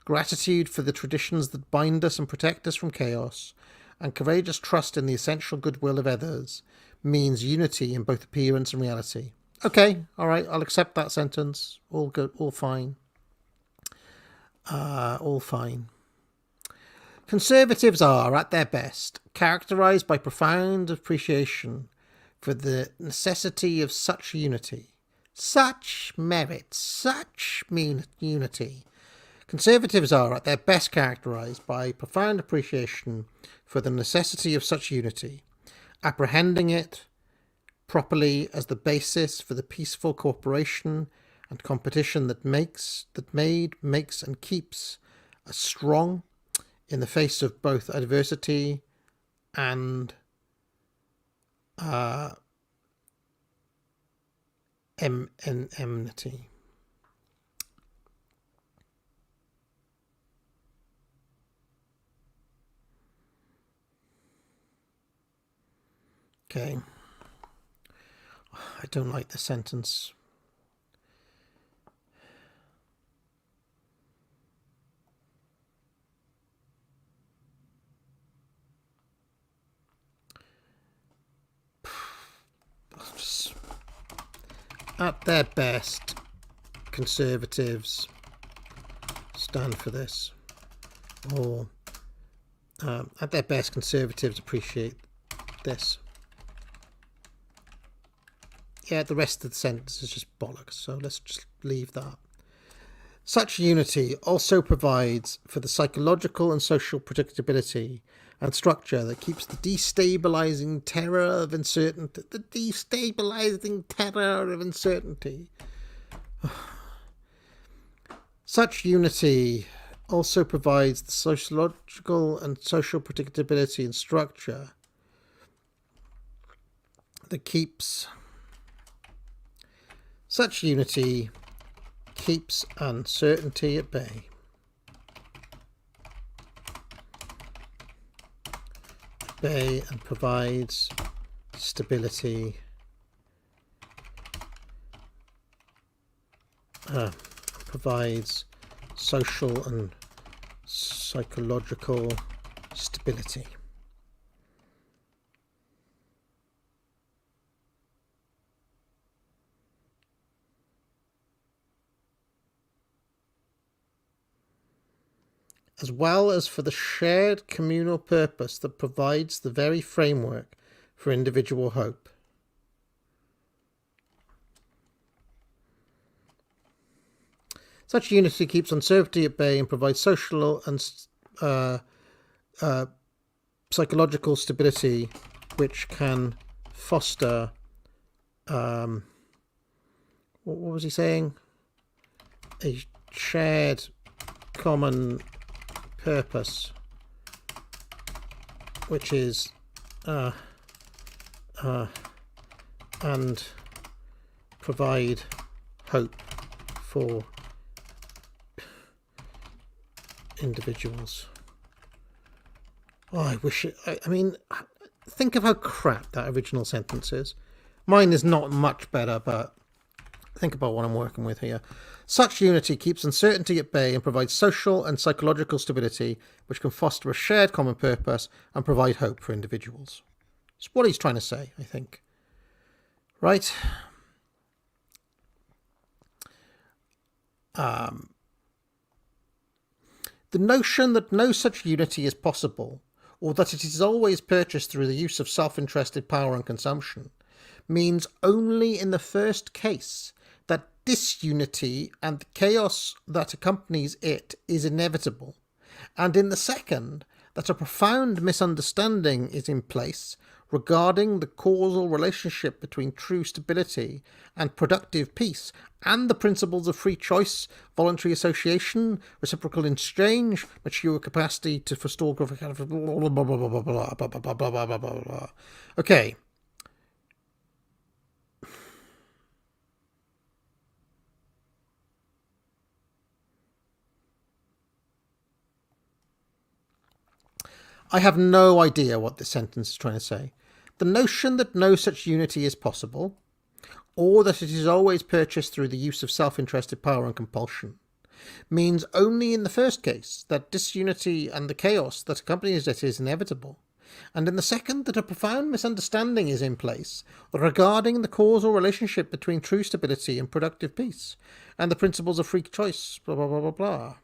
S5: gratitude for the traditions that bind us and protect us from chaos, and courageous trust in the essential goodwill of others means unity in both appearance and reality. Okay, all right, I'll accept that sentence. All good, all fine. All fine. Conservatives are, at their best, characterised by profound appreciation for the necessity of such unity, such merit, such unity. Conservatives are, at their best, characterised by profound appreciation for the necessity of such unity, apprehending it properly as the basis for the peaceful cooperation and competition that makes, and keeps us strong in the face of both adversity and enmity. Okay. I don't like the sentence. At their best, conservatives stand for this. Or at their best, conservatives appreciate this. Yeah, the rest of the sentence is just bollocks, so let's just leave that. Such unity also provides for the psychological and social predictability and structure that keeps the destabilizing terror of uncertainty. Such unity also provides the sociological and social predictability and structure that keeps... Such unity keeps uncertainty at bay. And provides stability. Provides social and psychological stability. As well as for the shared communal purpose that provides the very framework for individual hope. Such unity keeps uncertainty at bay and provides social and psychological stability, which can foster... what was he saying? A shared common purpose, which is and provide hope for individuals. Oh, I wish it... I mean, think of how crap that original sentence is. Mine is not much better, but think about what I'm working with here. Such unity keeps uncertainty at bay and provides social and psychological stability, which can foster a shared common purpose and provide hope for individuals. It's what he's trying to say, I think. Right? The notion that no such unity is possible, or that it is always purchased through the use of self-interested power and consumption, means only in the first case that disunity and the chaos that accompanies it is inevitable, and in the second, that a profound misunderstanding is in place regarding the causal relationship between true stability and productive peace, and the principles of free choice, voluntary association, reciprocal exchange, mature capacity to forestall growth, blah, blah, blah, blah, blah, blah, blah, blah, blah, blah, blah, blah, blah. Okay. I have no idea what this sentence is trying to say. The notion that no such unity is possible, or that it is always purchased through the use of self-interested power and compulsion, means only in the first case that disunity and the chaos that accompanies it is inevitable, and in the second that a profound misunderstanding is in place regarding the causal relationship between true stability and productive peace, and the principles of free choice, blah, blah, blah, blah, blah.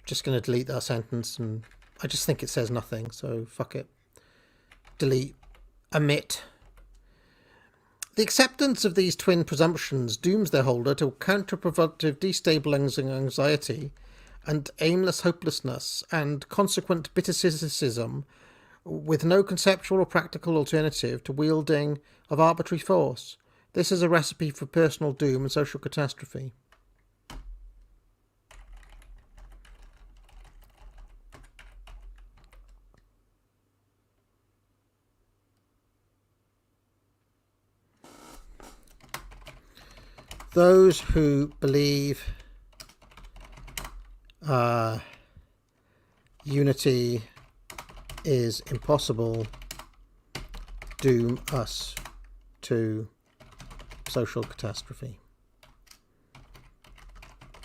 S5: Just going to delete that sentence, and I just think it says nothing, so fuck it. Delete. Omit. The acceptance of these twin presumptions dooms their holder to counterproductive destabilizing anxiety and aimless hopelessness and consequent bitter cynicism, with no conceptual or practical alternative to wielding of arbitrary force. This is a recipe for personal doom and social catastrophe. Those who believe unity is impossible doom us to social catastrophe.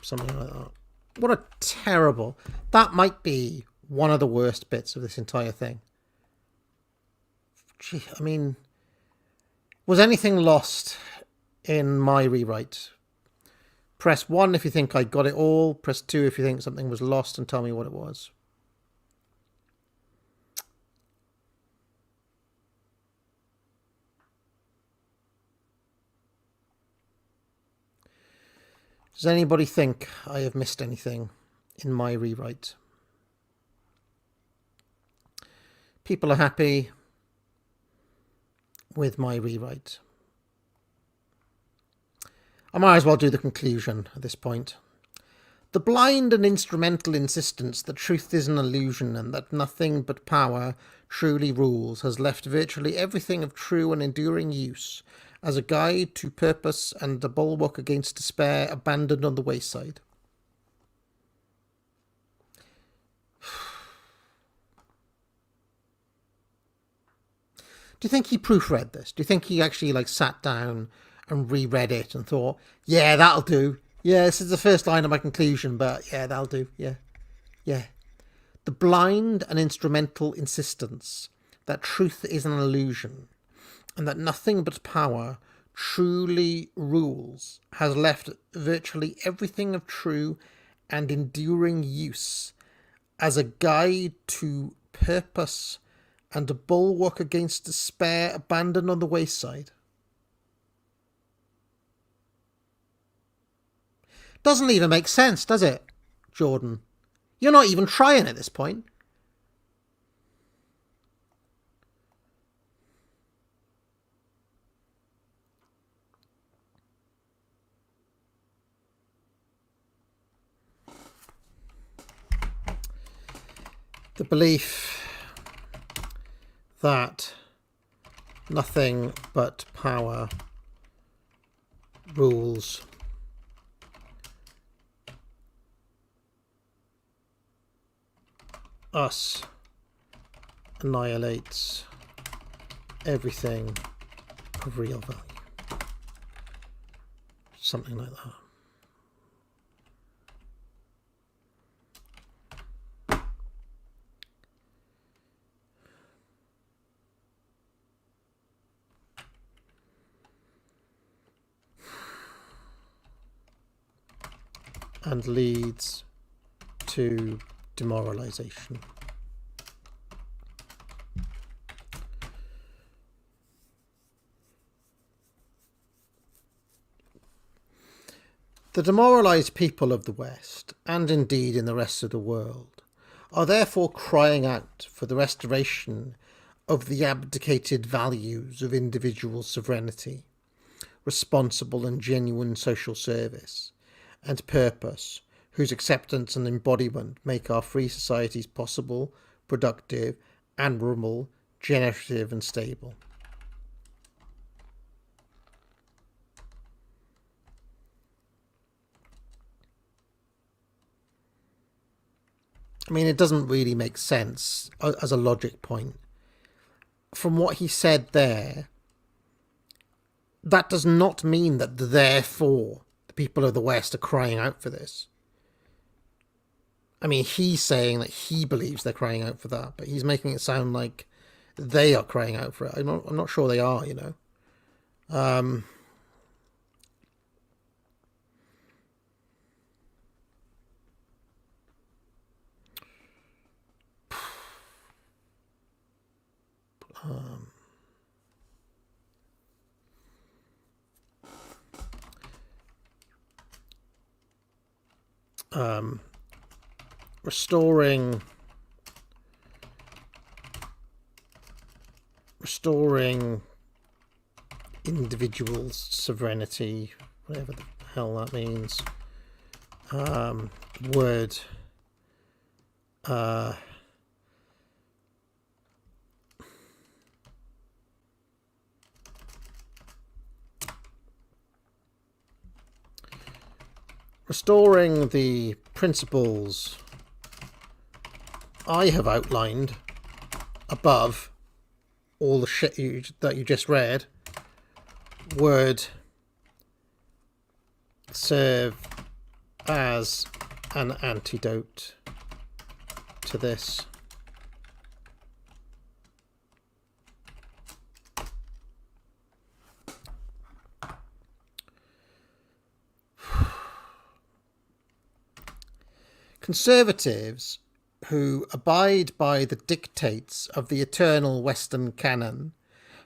S5: Something like that. What a terrible... That might be one of the worst bits of this entire thing. Gee, I mean, was anything lost in my rewrite? Press 1 if you think I got it all. Press 2 if you think something was lost, and tell me what it was. Does anybody think I have missed anything in my rewrite? People are happy with my rewrite. I might as well do the conclusion at this point. The blind and instrumental insistence that truth is an illusion and that nothing but power truly rules has left virtually everything of true and enduring use as a guide to purpose and a bulwark against despair abandoned on the wayside. Do you think he proofread this? Do you think he actually sat down and reread it and thought, yeah, that'll do. Yeah, this is the first line of my conclusion, but yeah, that'll do. Yeah. Yeah. The blind and instrumental insistence that truth is an illusion and that nothing but power truly rules has left virtually everything of true and enduring use as a guide to purpose and a bulwark against despair abandoned on the wayside. Doesn't even make sense, does it, Jordan? You're not even trying at this point. The belief that nothing but power rules us annihilates everything of real value. Something like that. And leads to demoralization. The demoralised people of the West, and indeed in the rest of the world, are therefore crying out for the restoration of the abdicated values of individual sovereignty, responsible and genuine social service, and purpose, whose acceptance and embodiment make our free societies possible, productive, admirable, generative, and stable. I mean, it doesn't really make sense as a logic point. From what he said there, that does not mean that therefore the people of the West are crying out for this. I mean, he's saying that he believes they're crying out for that, but he's making it sound like they are crying out for it. I'm not sure they are, you know. Restoring individual sovereignty, whatever the hell that means. Word. Restoring the principles I have outlined above all the shit that you just read would serve as an antidote to this. Conservatives who abide by the dictates of the eternal Western canon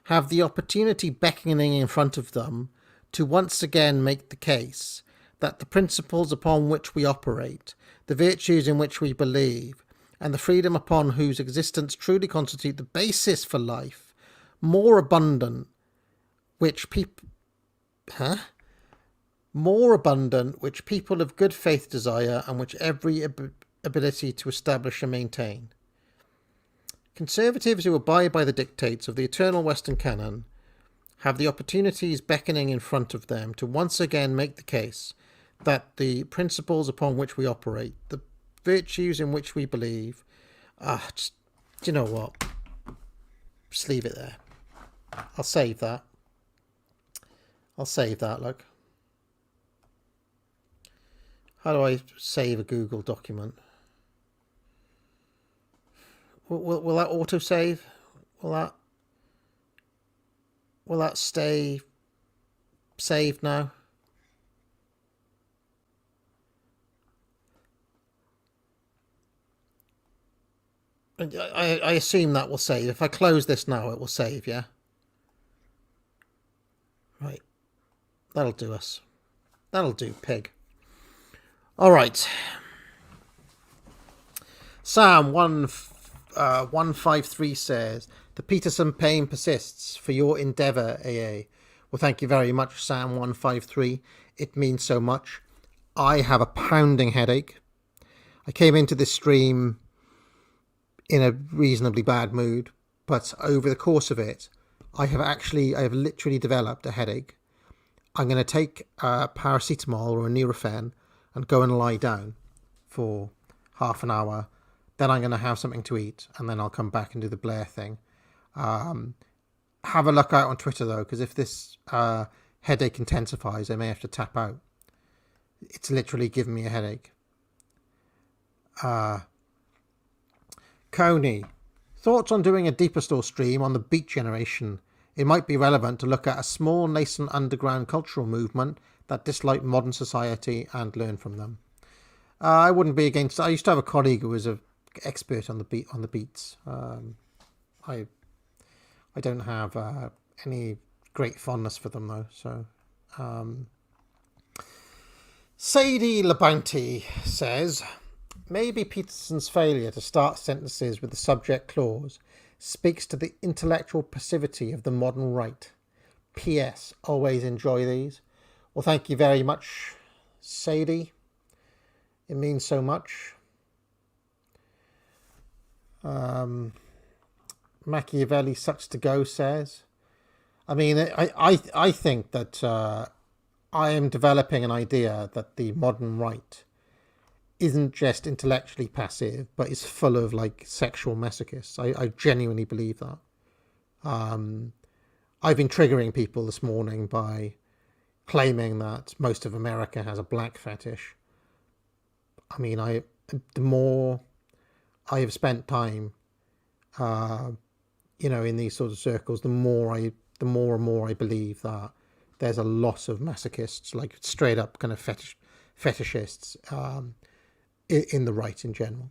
S5: have the opportunity beckoning in front of them to once again make the case that the principles upon which we operate, the virtues in which we believe, and the freedom upon whose existence truly constitute the basis for life, more abundant, which people of good faith desire, and which every ability to establish and maintain. Conservatives who abide by the dictates of the eternal Western canon have the opportunities beckoning in front of them to once again make the case that the principles upon which we operate, the virtues in which we believe, do you know what? Just leave it there. I'll save that. Look. How do I save a Google document? Will that autosave? Will that stay saved now? I assume that will save. If I close this now, it will save, yeah? Right. That'll do us. That'll do, pig. All right. Sam 153 says, the Peterson pain persists for your endeavour, AA. Well, thank you very much, Sam 153. It means so much. I have a pounding headache. I came into this stream in a reasonably bad mood, but over the course of it, I have literally developed a headache. I'm going to take paracetamol or a Nurofen and go and lie down for half an hour. Then I'm going to have something to eat, and then I'll come back and do the Blair thing. Have a look out on Twitter, though, because if this headache intensifies, I may have to tap out. It's literally giving me a headache. Coney, thoughts on doing a Deeper Store stream on the Beat Generation? It might be relevant to look at a small, nascent underground cultural movement that dislike modern society and learn from them. I wouldn't be against. I used to have a colleague who was an expert on the beats. I don't have any great fondness for them though. Sadie LeBounty says, maybe Peterson's failure to start sentences with the subject clause speaks to the intellectual passivity of the modern right. P.S. Always enjoy these. Well, thank you very much, Sadie. It means so much. Machiavelli sucks to go says, I mean, I think that I am developing an idea that the modern right isn't just intellectually passive, but is full of like sexual masochists. I genuinely believe that. I've been triggering people this morning by claiming that most of America has a black fetish. I mean, the more I have spent time, in these sort of circles, the more and more I believe that there's a lot of masochists, like straight up kind of fetishists, in the right in general,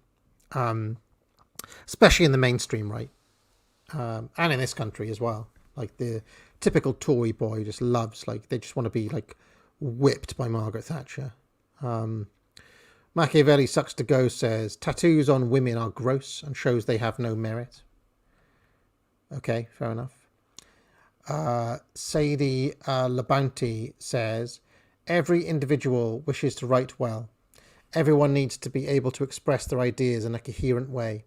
S5: especially in the mainstream right, and in this country as well. Like the typical Tory boy just loves, like, they just want to be like whipped by Margaret Thatcher. Machiavelli sucks to go says, tattoos on women are gross and shows they have no merit. Okay, fair enough. Sadie LeBounty says, every individual wishes to write well. Everyone needs to be able to express their ideas in a coherent way.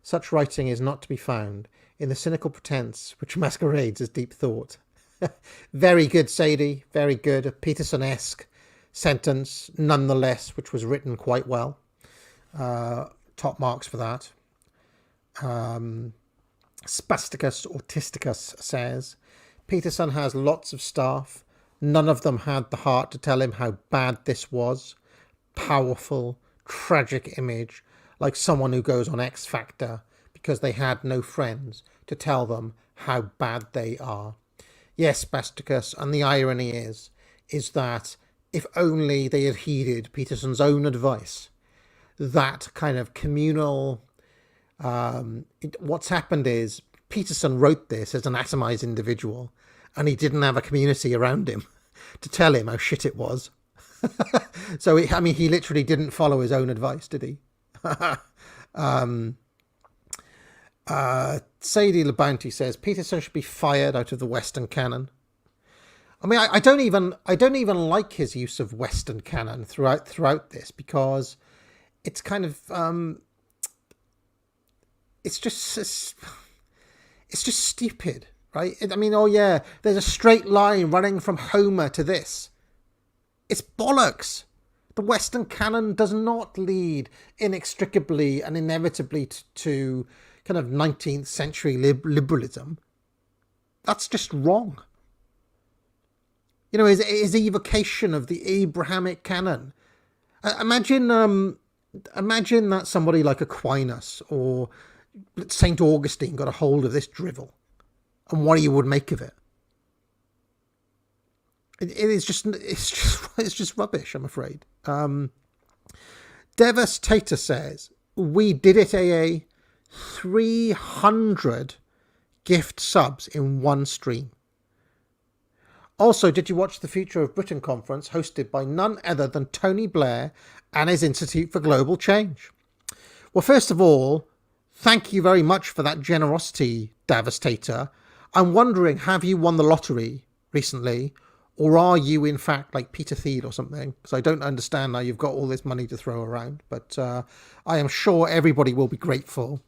S5: Such writing is not to be found in the cynical pretense which masquerades as deep thought. Very good, Sadie. Very good. A Peterson-esque sentence, nonetheless, which was written quite well. Top marks for that. Spasticus Autisticus says, Peterson has lots of staff. None of them had the heart to tell him how bad this was. Powerful, tragic image, like someone who goes on X Factor because they had no friends to tell them how bad they are. Yes, Spasticus, and the irony is that if only they had heeded Peterson's own advice, that kind of communal... what's happened is Peterson wrote this as an atomized individual, and he didn't have a community around him to tell him how shit it was. So, he literally didn't follow his own advice, did he? Sadie LeBounty says, Peterson should be fired out of the Western canon. I mean, I don't even like his use of Western canon throughout this, because it's kind of... It's just stupid, right? There's a straight line running from Homer to this. It's bollocks. The Western canon does not lead inextricably and inevitably to kind of 19th century liberalism. That's just wrong. His evocation of the Abrahamic canon. Imagine that somebody like Aquinas or St. Augustine got a hold of this drivel, and what you would make of it. It's just rubbish, I'm afraid. Devastator says, we did it, AA. 300 gift subs in one stream. Also, did you watch the Future of Britain conference hosted by none other than Tony Blair and his Institute for Global Change? Well, first of all, thank you very much for that generosity, Devastator. I'm wondering, have you won the lottery recently? Or are you, in fact, like Peter Thiel or something? Because I don't understand how you've got all this money to throw around. But I am sure everybody will be grateful.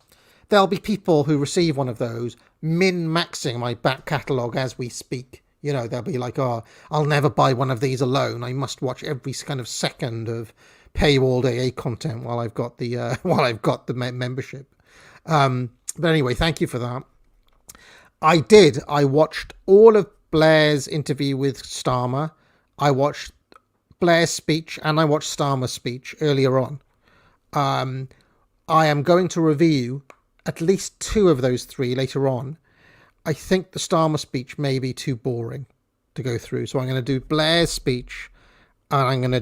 S5: There'll be people who receive one of those min-maxing my back catalogue as we speak. They'll be like, oh, I'll never buy one of these alone. I must watch every kind of second of paywalled AA content while I've got the membership. But anyway, thank you for that. I watched all of Blair's interview with Starmer. I watched Blair's speech and I watched Starmer's speech earlier on. I am going to review at least 2 of those 3 later on. I think the Starmer speech may be too boring to go through, so I'm going to do Blair's speech, and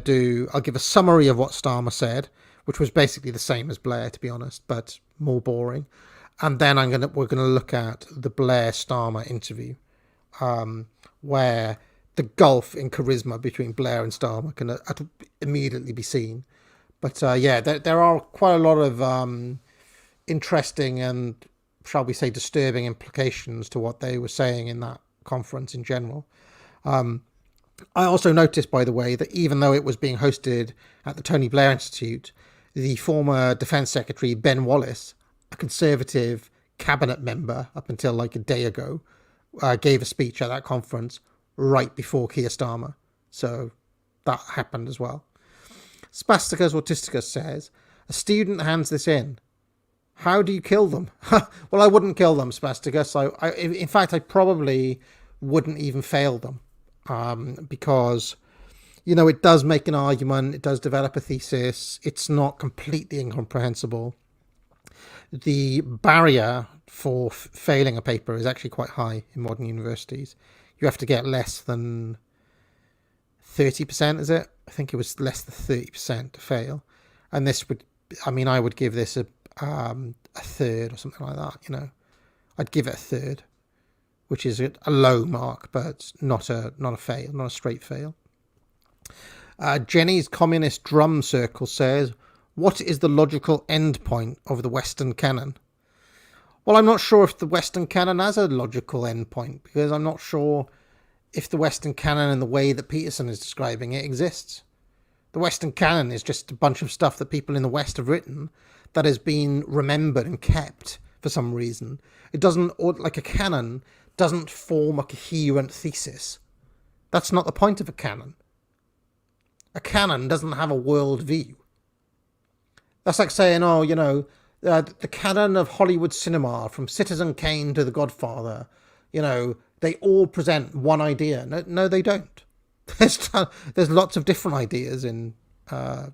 S5: I'll give a summary of what Starmer said, which was basically the same as Blair, to be honest, but more boring. And then we're going to look at the Blair Starmer interview, where the gulf in charisma between Blair and Starmer can immediately be seen. But yeah, there are quite a lot of interesting and, shall we say, disturbing implications to what they were saying in that conference in general. I also noticed, by the way, that even though it was being hosted at the Tony Blair Institute, the former Defence Secretary Ben Wallace, a Conservative cabinet member up until like a day ago, gave a speech at that conference right before Keir Starmer. So that happened as well. Spasticus Autisticus says, a student hands this in. How do you kill them? Well, I wouldn't kill them, Spasticus. In fact, I probably wouldn't even fail them. Because, you know, it does make an argument, it does develop a thesis, it's not completely incomprehensible. The barrier for failing a paper is actually quite high in modern universities. You have to get less than 30%, is it? I think it was less than 30% to fail. And this would, I mean, I would give this a third or something like that, you know. I'd give it a third, which is a low mark, but not a fail, not a straight fail. Jenny's Communist Drum Circle says, what is the logical end point of the Western canon? Well, I'm not sure if the Western canon has a logical end point, because I'm not sure if the Western canon in the way that Peterson is describing it exists. The Western canon is just a bunch of stuff that people in the West have written that has been remembered and kept for some reason. It doesn't, or like a canon doesn't form a coherent thesis. That's not the point of a canon. A canon doesn't have a world view. That's like saying, oh, you know, the canon of Hollywood cinema, from Citizen Kane to The Godfather, you know, they all present one idea. No, they don't. There's lots of different ideas in a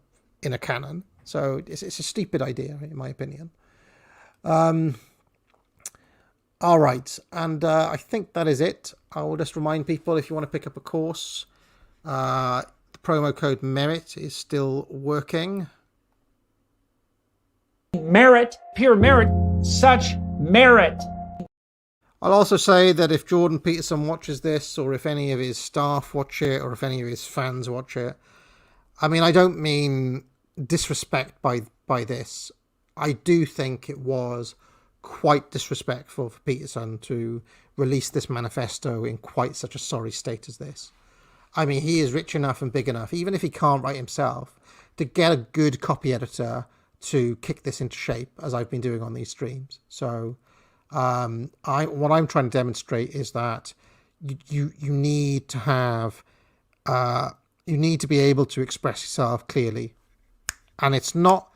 S5: canon. So it's a stupid idea, in my opinion. All right, and I think that is it. I will just remind people, if you want to pick up a course, the promo code MERIT is still working.
S6: Merit, pure merit, such merit.
S5: I'll also say that if Jordan Peterson watches this, or if any of his staff watch it, or if any of his fans watch it, I mean, I don't mean disrespect by this. I do think it was quite disrespectful for Peterson to release this manifesto in quite such a sorry state as this. I mean, he is rich enough and big enough, even if he can't write himself, to get a good copy editor to kick this into shape, as I've been doing on these streams. So what I'm trying to demonstrate is that you need to have you need to be able to express yourself clearly, and it's not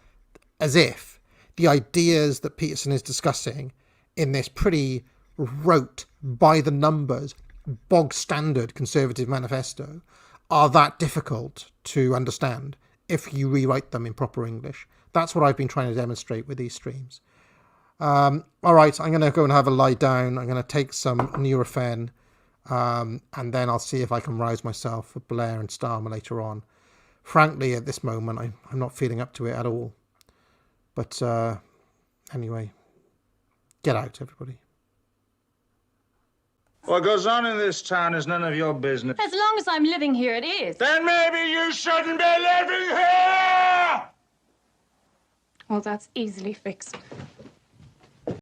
S5: as if the ideas that Peterson is discussing in this pretty rote, by the numbers, bog standard Conservative manifesto are that difficult to understand if you rewrite them in proper English. That's what I've been trying to demonstrate with these streams. All right, I'm going to go and have a lie down. I'm going to take some Nurofen, and then I'll see if I can rouse myself for Blair and Starmer later on. Frankly, at this moment, I'm not feeling up to it at all. But anyway, get out, everybody.
S1: What goes on in this town is none of your business.
S7: As long as I'm living here, it is.
S1: Then maybe you shouldn't be living here!
S7: Well, that's easily fixed.